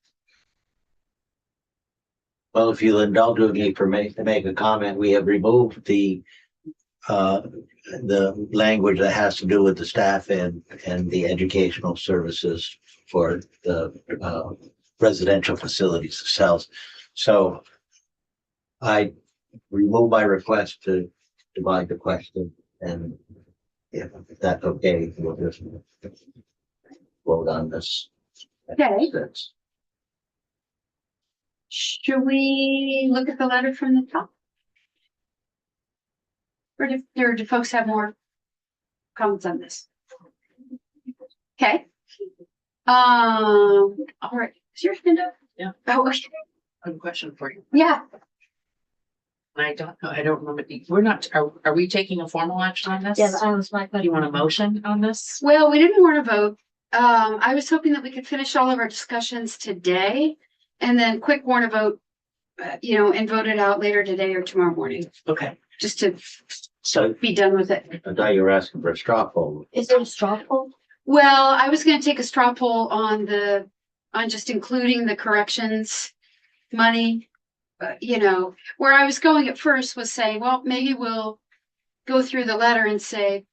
S10: Well, if you'll indulge me to make a comment, we have removed the language that has to do with the staff and the educational services for the residential facilities themselves. So I remove my request to divide the question, and if that's okay, we'll just vote on this.
S1: Okay. Should we look at the letter from the top? Or do folks have more comments on this? Okay. All right. Is your hand up?
S5: Yeah.
S1: Oh, okay.
S5: One question for you.
S1: Yeah.
S5: I don't know, I don't remember, we're not, are we taking a formal action on this?
S9: Yeah, that was my
S5: Do you want a motion on this?
S1: Well, we didn't want to vote. I was hoping that we could finish all of our discussions today and then quick warn a vote, and vote it out later today or tomorrow morning,
S5: Okay,
S1: just to
S10: So
S1: be done with it.
S10: I thought you were asking for a straw poll.
S9: Is there a straw poll?
S1: Well, I was gonna take a straw poll on just including the corrections money. Where I was going at first was saying, well, maybe we'll go through the letter and say,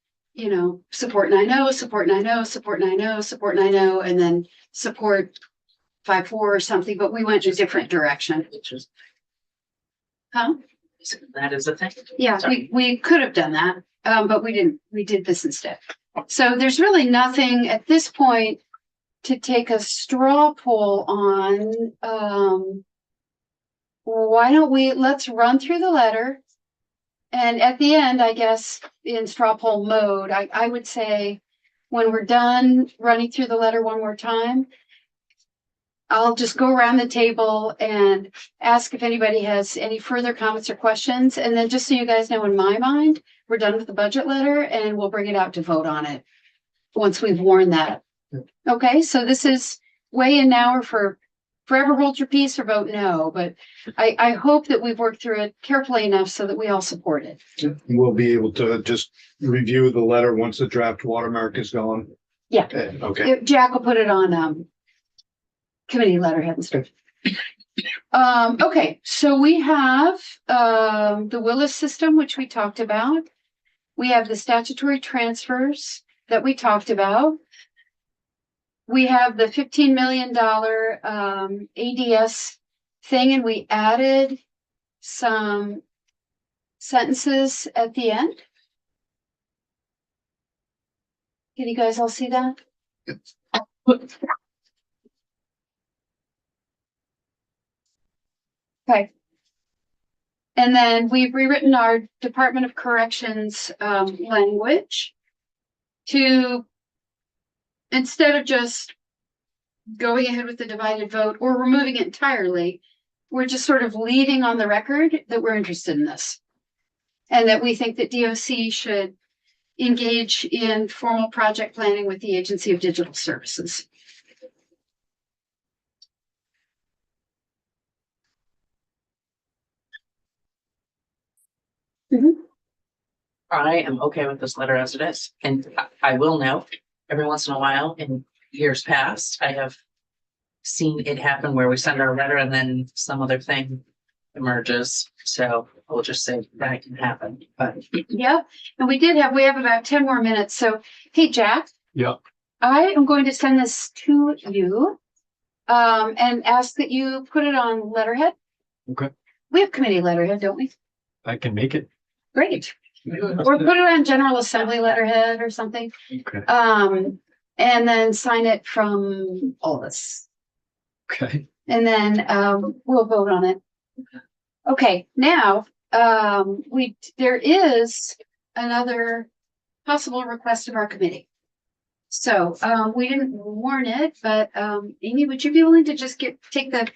S1: support 9-0, support 9-0, support 9-0, support 9-0, and then support 5-4 or something, but we went a different direction.
S5: which is,
S1: Huh?
S5: that is the thing.
S1: Yeah,
S5: Sorry.
S1: we could have done that, but we didn't. We did this instead. So there's really nothing at this point to take a straw poll on. Why don't let's run through the letter. And at the end, I guess in straw poll mode, I would say when we're done running through the letter one more time, I'll just go around the table and ask if anybody has any further comments or questions. And then just so you guys know, in my mind, we're done with the budget letter and we'll bring it out to vote on it once we've warned that. Okay, so this is weigh in now or forever hold your peace or vote no. But I hope that we've worked through it carefully enough so that we all support it.
S6: We'll be able to just review the letter once the draft watermark is gone.
S1: Yeah.
S6: Okay.
S1: Jack will put it on committee letterhead and stuff. Okay, so we have the Willis system, which we talked about. We have the statutory transfers that we talked about. We have the $15 million ADS thing, and we added some sentences at the end. Can you guys all see that? Okay. And then we've rewritten our Department of Corrections language to, instead of just going ahead with the divided vote or removing it entirely, we're just sort of leaving on the record that we're interested in this. And that we think that DOC should engage in formal project planning with the Agency of Digital Services.
S5: I am okay with this letter as it is, and I will note, every once in a while, in years past, I have seen it happen where we send our letter and then some other thing emerges, so we'll just say that can happen, but.
S1: Yeah, and we have about 10 more minutes, so, hey, Jack.
S2: Yeah.
S1: I am going to send this to you, and ask that you put it on letterhead.
S2: Okay.
S1: We have committee letterhead, don't we?
S2: I can make it.
S1: Great. Or put it on General Assembly letterhead or something.
S2: Okay.
S1: And then sign it from all of us.
S2: Okay.
S1: And then, we'll vote on it. Okay, now, there is another possible request of our committee. So, we didn't warn it, but, Amy, would you be willing to just take the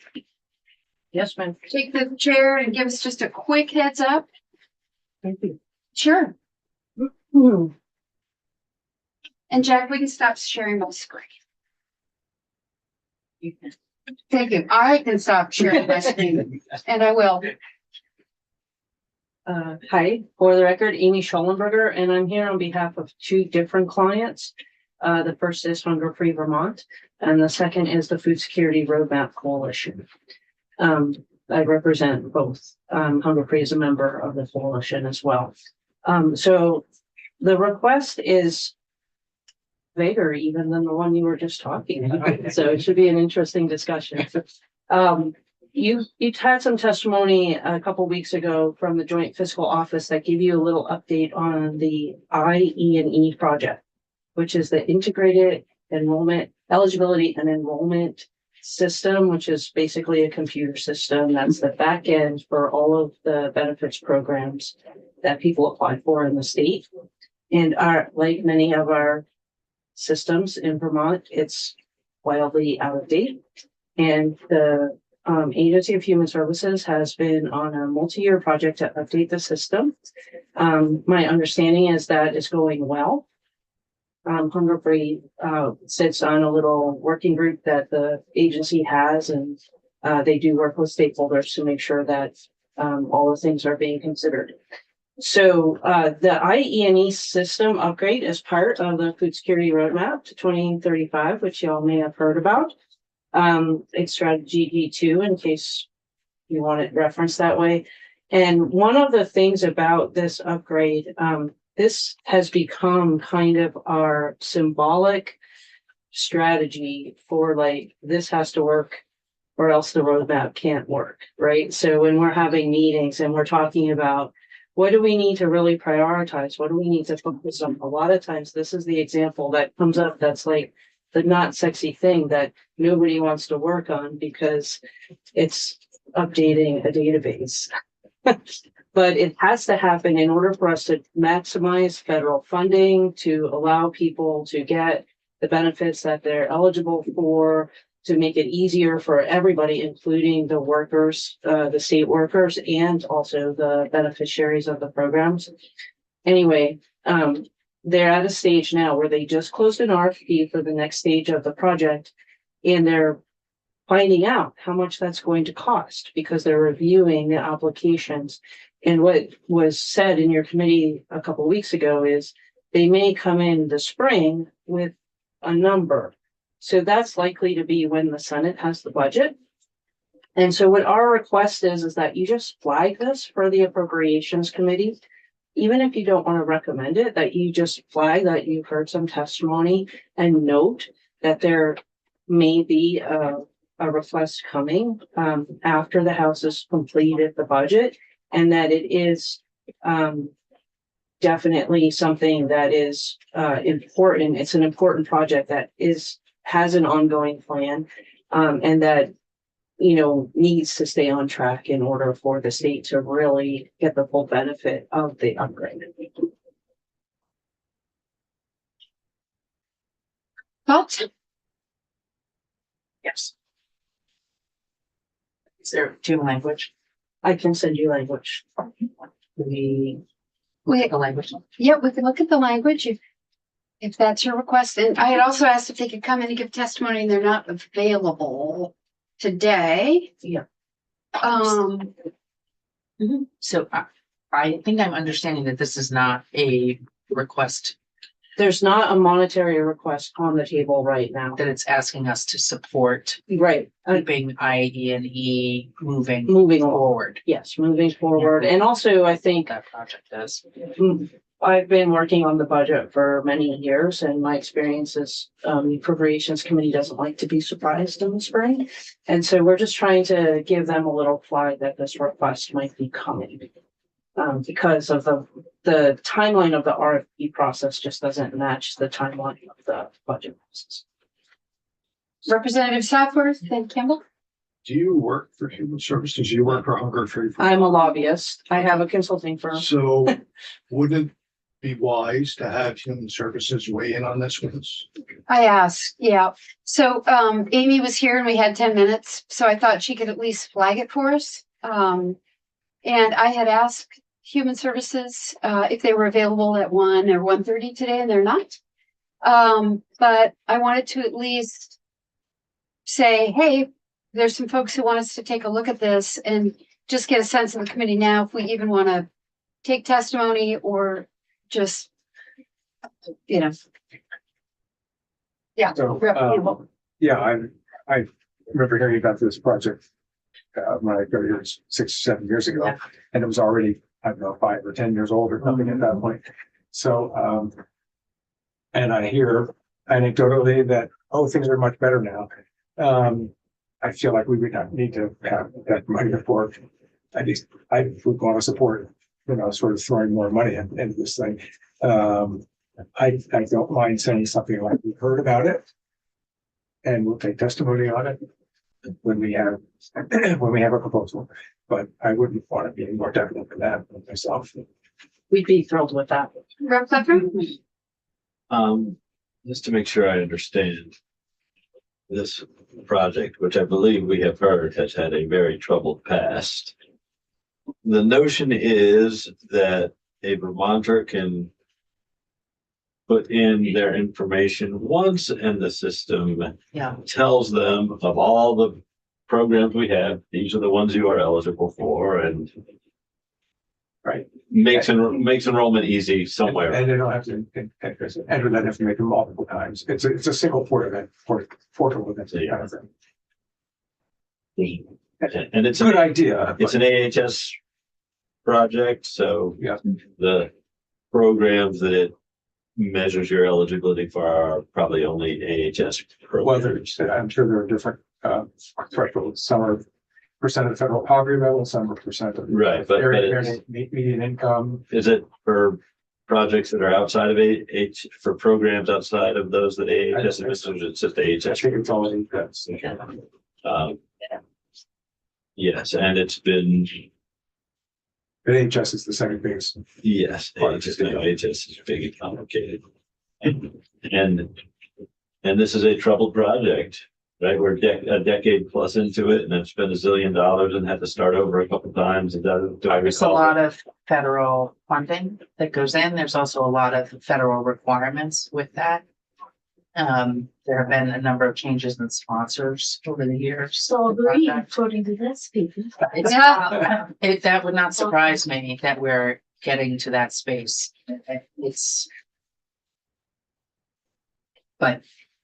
S1: chair and give us just a quick heads up?
S5: Thank you.
S1: Sure. And Jack, we can stop sharing my screen. Thank you. I can stop sharing my screen, and I will.
S12: Hi, for the record, Amy Schollenberger, and I'm here on behalf of two different clients. The first is Hunger Free Vermont, and the second is the Food Security Roadmap Coalition. I represent both. Hunger Free is a member of the coalition as well. So the request is vaguer even than the one you were just talking about. So it should be an interesting discussion. You had some testimony a couple weeks ago from the Joint Fiscal Office that gave you a little update on the IE&E project, which is the Integrated Enrollment Eligibility and Enrollment System, which is basically a computer system that's the back end for all of the benefits programs that people apply for in the state. And like many of our systems in Vermont, it's wildly out of date. And the Agency of Human Services has been on a multi-year project to update the system. My understanding is that it's going well. Hunger Free sits on a little working group that the agency has, and they do work with stakeholders to make sure that all the things are being considered. So the IE&E system upgrade is part of the food security roadmap to 2035, which y'all may have heard about. It's strategy E2 in case you want it referenced that way. And one of the things about this upgrade, this has become kind of our symbolic strategy for like, this has to work or else the roadmap can't work, right? So when we're having meetings and we're talking about what do we need to really prioritize? What do we need to focus on? A lot of times this is the example that comes up that's like the not sexy thing that nobody wants to work on because it's updating a database. But it has to happen in order for us to maximize federal funding, to allow people to get the benefits that they're eligible for, to make it easier for everybody, including the workers, the state workers, and also the beneficiaries of the programs. Anyway, they're at a stage now where they just closed an RFP for the next stage of the project, and they're finding out how much that's going to cost because they're reviewing the applications. And what was said in your committee a couple of weeks ago is they may come in the spring with a number. So that's likely to be when the Senate has the budget. And so what our request is that you just flag this for the Appropriations Committee, even if you don't want to recommend it, that you just flag that you've heard some testimony and note that there may be a request coming after the House has completed the budget, and that it is definitely something that is important. It's an important project that has an ongoing plan, and that, you know, needs to stay on track in order for the state to really get the full benefit of the upgrade.
S1: Thoughts?
S5: Yes. Is there two language?
S12: I can send you language.
S5: We
S1: We-
S5: look at the language.
S1: Yeah, we can look at the language if that's your request. And I had also asked if they could come in and give testimony and they're not available today.
S12: Yeah.
S5: So I think I'm understanding that this is not a request,
S12: There's not a monetary request on the table right now.
S5: that it's asking us to support
S12: Right.
S5: keeping IE&E moving
S12: Moving on.
S5: forward.
S12: Yes, moving forward. And also, I think
S5: That project is.
S12: I've been working on the budget for many years, and my experience is the Appropriations Committee doesn't like to be surprised in the spring. And so we're just trying to give them a little flag that this request might be coming. Because of the timeline of the RFP process just doesn't match the timeline of the budget process.
S1: Representative Southworth and Campbell?
S6: Do you work for Human Services? Do you work for Hunger Free?
S12: I'm a lobbyist. I have a consulting firm.
S6: So wouldn't it be wise to have Human Services weigh in on this with us?
S1: I asked, yeah. So Amy was here and we had 10 minutes, so I thought she could at least flag it for us. And I had asked Human Services if they were available at 1 or 1:30 today, and they're not. But I wanted to at least say, hey, there's some folks who want us to take a look at this and just get a sense of the committee now if we even want to take testimony or just, you know. Yeah.
S8: So, yeah, I remember hearing about this project when I got here 6 or 7 years ago,
S5: Yeah.
S8: and it was already, I don't know, 5 or 10 years old or something at that point. So, and I hear anecdotally that, oh, things are much better now. I feel like we would not need to have that money before. At least I would want to support, you know, sort of throwing more money into this thing. I don't mind saying something like we've heard about it, and we'll take testimony on it when we have a proposal. But I wouldn't want to be any more definite than that myself.
S12: We'd be thrilled with that.
S1: Rep. Pfeffer?
S3: Just to make sure I understand this, project, which I believe we have heard has had a very troubled past. The notion is that a Vermonter can put in their information once and the system
S5: Yeah.
S3: tells them of all the programs we have, these are the ones you are eligible for, and
S8: Right.
S3: makes enrollment easy somewhere.
S8: And they don't have to enter that information multiple times. It's a single portal event, portal event kind of thing.
S3: And it's
S8: Good idea.
S3: It's an AHS project, so
S8: Yeah.
S3: the programs that it measures your eligibility for are probably only AHS
S8: Well,
S3: programs.
S8: I'm sure there are different thresholds. Some are percent of federal poverty level, some are percent of
S3: Right, but
S8: area
S3: it's-
S8: median income.
S3: Is it for projects that are outside of for programs outside of those that AHS administers? It's just
S8: I
S3: AHS.
S8: think it's all in that's.
S3: Um, yes, and it's been,
S8: But AHS is the second biggest.
S3: yes, AHS is big and complicated. And this is a troubled project, right? We're a decade plus into it and have spent $1 zillion and had to start over a couple times. And
S5: There's a lot of federal funding that goes in. There's also a lot of federal requirements with that. There have been a number of changes in sponsors over the years.
S9: So agree, according to this people.
S1: Yeah.
S5: That would not surprise me that we're getting to that space. But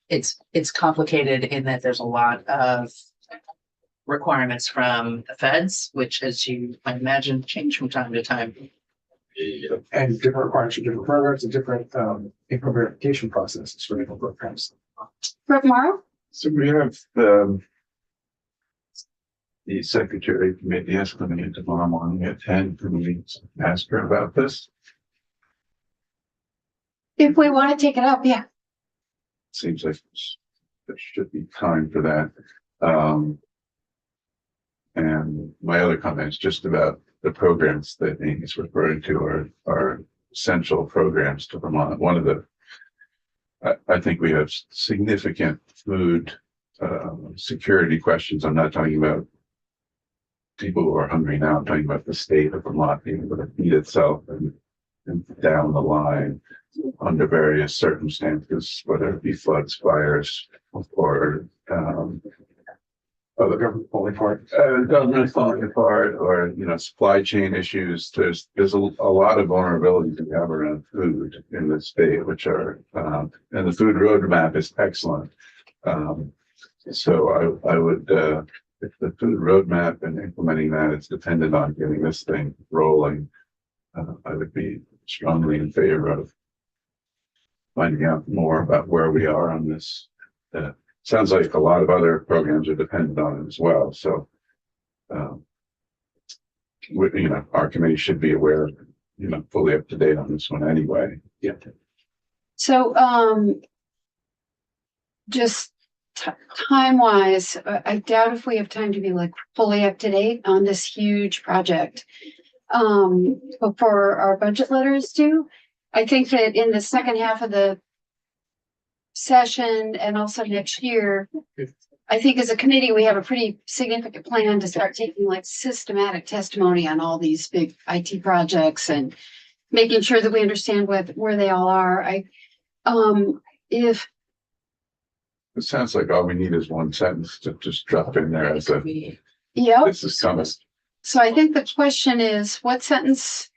S5: it's complicated in that there's a lot of requirements from the feds, which, as you might imagine, change from time to time.
S8: And different requirements for different programs and different income verification processes for different programs.
S1: Brooke Morrow?
S7: So we have the secretary committee is coming in tomorrow morning at 10. Can we ask her about this?
S1: If we want to take it up, yeah.
S7: Seems like there should be time for that. And my other comment is just about the programs that Amy's referring to are essential programs to Vermont. One of the, I think we have significant food security questions. I'm not talking about people who are hungry now. I'm talking about the state of Vermont being able to feed itself and down the line under various circumstances, whether it be floods, fires, or
S8: The government falling apart.
S7: government falling apart, or supply chain issues. There's a lot of vulnerabilities we have around food in this state, which are and the food roadmap is excellent. So I would if the food roadmap and implementing that is dependent on getting this thing rolling, I would be strongly in favor of finding out more about where we are on this. Sounds like a lot of other programs are dependent on it as well. So, our committee should be aware, fully up to date on this one anyway.
S8: Yeah.
S1: So, just time wise, I doubt if we have time to be like fully up to date on this huge project. Before our budget letters due, I think that in the second half of the session and also next year, I think as a committee, we have a pretty significant plan to start taking like systematic testimony on all these big IT projects and making sure that we understand where they all are. If
S7: It sounds like all we need is one sentence to just drop in there as a,
S1: yeah,
S7: this is coming.
S1: so I think the question is, what sentence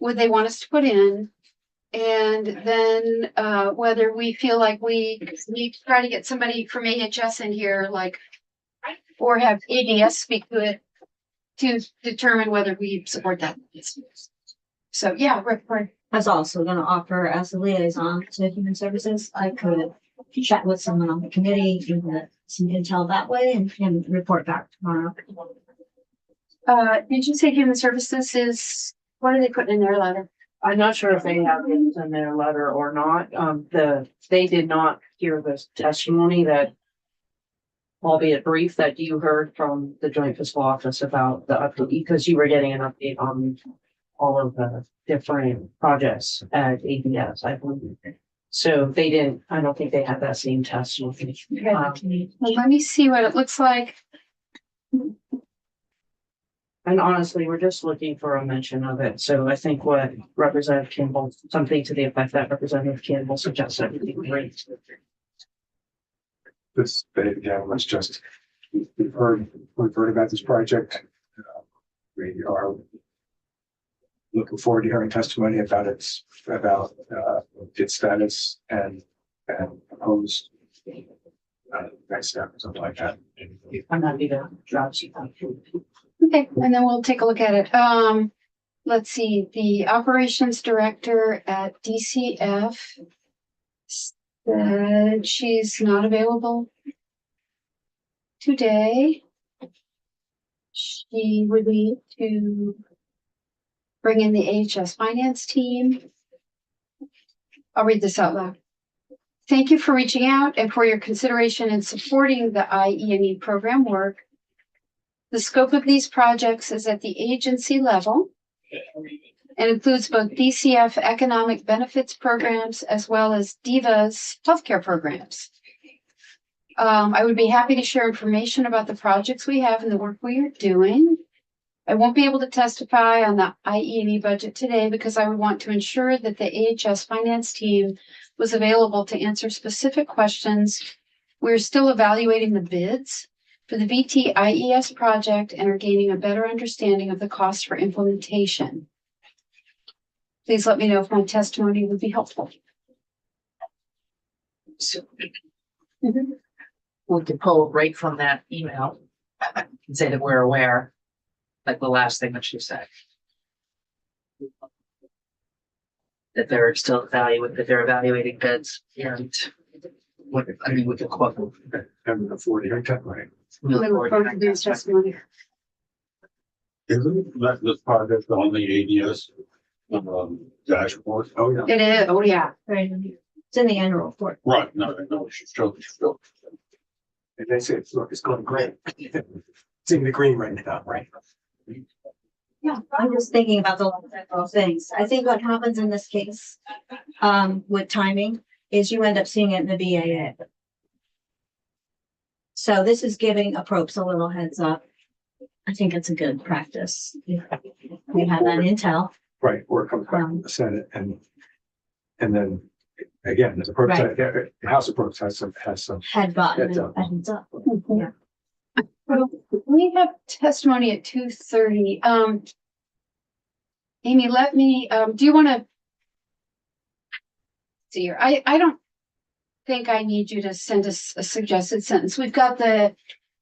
S1: would they want us to put in? And then whether we feel like we need to try to get somebody from AHS in here, like, or have ADS speak to it to determine whether we support that. So, yeah, Rick.
S9: I was also gonna offer as a liaison to Human Services, I could chat with someone on the committee, give some intel that way and report back tomorrow.
S1: Did you say Human Services is, what are they putting in their letter?
S12: I'm not sure if they have it in their letter or not. They did not hear the testimony that, albeit brief, that you heard from the Joint Fiscal Office about the update, because you were getting an update on all of the different projects at ABS, I believe. So they didn't, I don't think they had that same test.
S1: Well, let me see what it looks like.
S12: And honestly, we're just looking for a mention of it. So I think what Representative Campbell, something to the effect that Representative Campbell suggested would be great.
S8: This, again, was just, we've heard about this project. We are looking forward to hearing testimony about its status and proposed next step, something like that.
S12: I'm happy to drop you.
S1: Okay, and then we'll take a look at it. Let's see, the operations director at DCF said she's not available today. She would need to bring in the AHS finance team. I'll read this out loud. Thank you for reaching out and for your consideration in supporting the IE&E program work. The scope of these projects is at the agency level and includes both DCF economic benefits programs as well as DEVA's healthcare programs. I would be happy to share information about the projects we have and the work we are doing. I won't be able to testify on the IE&E budget today because I would want to ensure that the AHS finance team was available to answer specific questions. We're still evaluating the bids for the VTIES project and are gaining a better understanding of the costs for implementation. Please let me know if my testimony would be helpful.
S5: So we could pull right from that email and say that we're aware, like the last thing that she said. That they're still evaluating bids and what, I mean, we could quote them.
S8: And the 40 right?
S1: We look forward to this testimony.
S4: Isn't that this project on the ADS dashboard?
S8: Oh, yeah.
S1: It is, oh yeah.
S9: Right. It's in the annual report.
S4: Right, no, she's still.
S8: And they say, look, it's going great. It's in the green right now, right?
S9: Yeah, I'm just thinking about the little things. I think what happens in this case, with timing, is you end up seeing it in the BAA. So this is giving approps a little heads up. I think it's a good practice. We have that intel.
S8: Right, or it comes back from the Senate and then again, the approach,
S9: Right.
S8: the House approach has some.
S9: Had gotten
S8: Heads up.
S9: a heads up. Yeah.
S1: We have testimony at 2:30. Amy, let me, do you want to see here? I don't think I need you to send us a suggested sentence. We've got the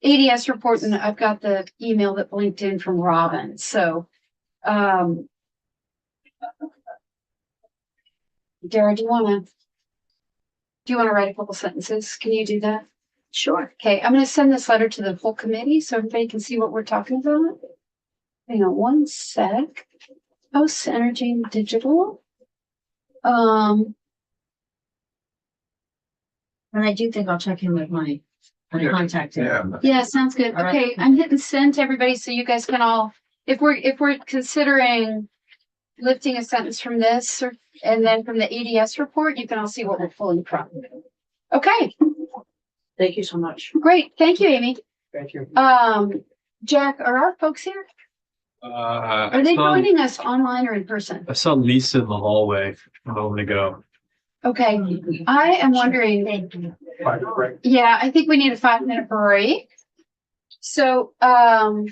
S1: ADS report and I've got the email that blinked in from Robin. So, Dara, do you want to write a couple sentences? Can you do that?
S9: Sure.
S1: Okay, I'm going to send this letter to the full committee so everybody can see what we're talking about. Hang on one sec. House Energy and Digital.
S9: And I do think I'll check in with my contact. here.
S1: Yeah, sounds good.
S9: All right.
S1: Okay, I'm hitting send to everybody so you guys can all, if we're considering lifting a sentence from this and then from the ADS report, you can all see what we're pulling from. Okay,
S12: Thank you so much.
S1: great. Thank you, Amy.
S8: Thank you.
S1: Jack, are our folks here? Are they joining us online or in person?
S2: I saw Lisa in the hallway a moment ago.
S1: Okay, I am wondering,
S8: Right.
S1: yeah, I think we need a 5-minute break. So, why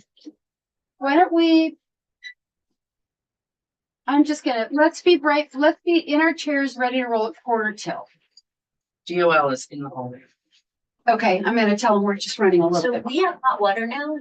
S1: don't we? I'm just gonna, let's be in our chairs, ready to roll at 1:45.
S5: GOL is in the hallway.
S1: Okay, I'm gonna tell them we're just running a little
S9: So
S1: bit.
S9: we have hot water now?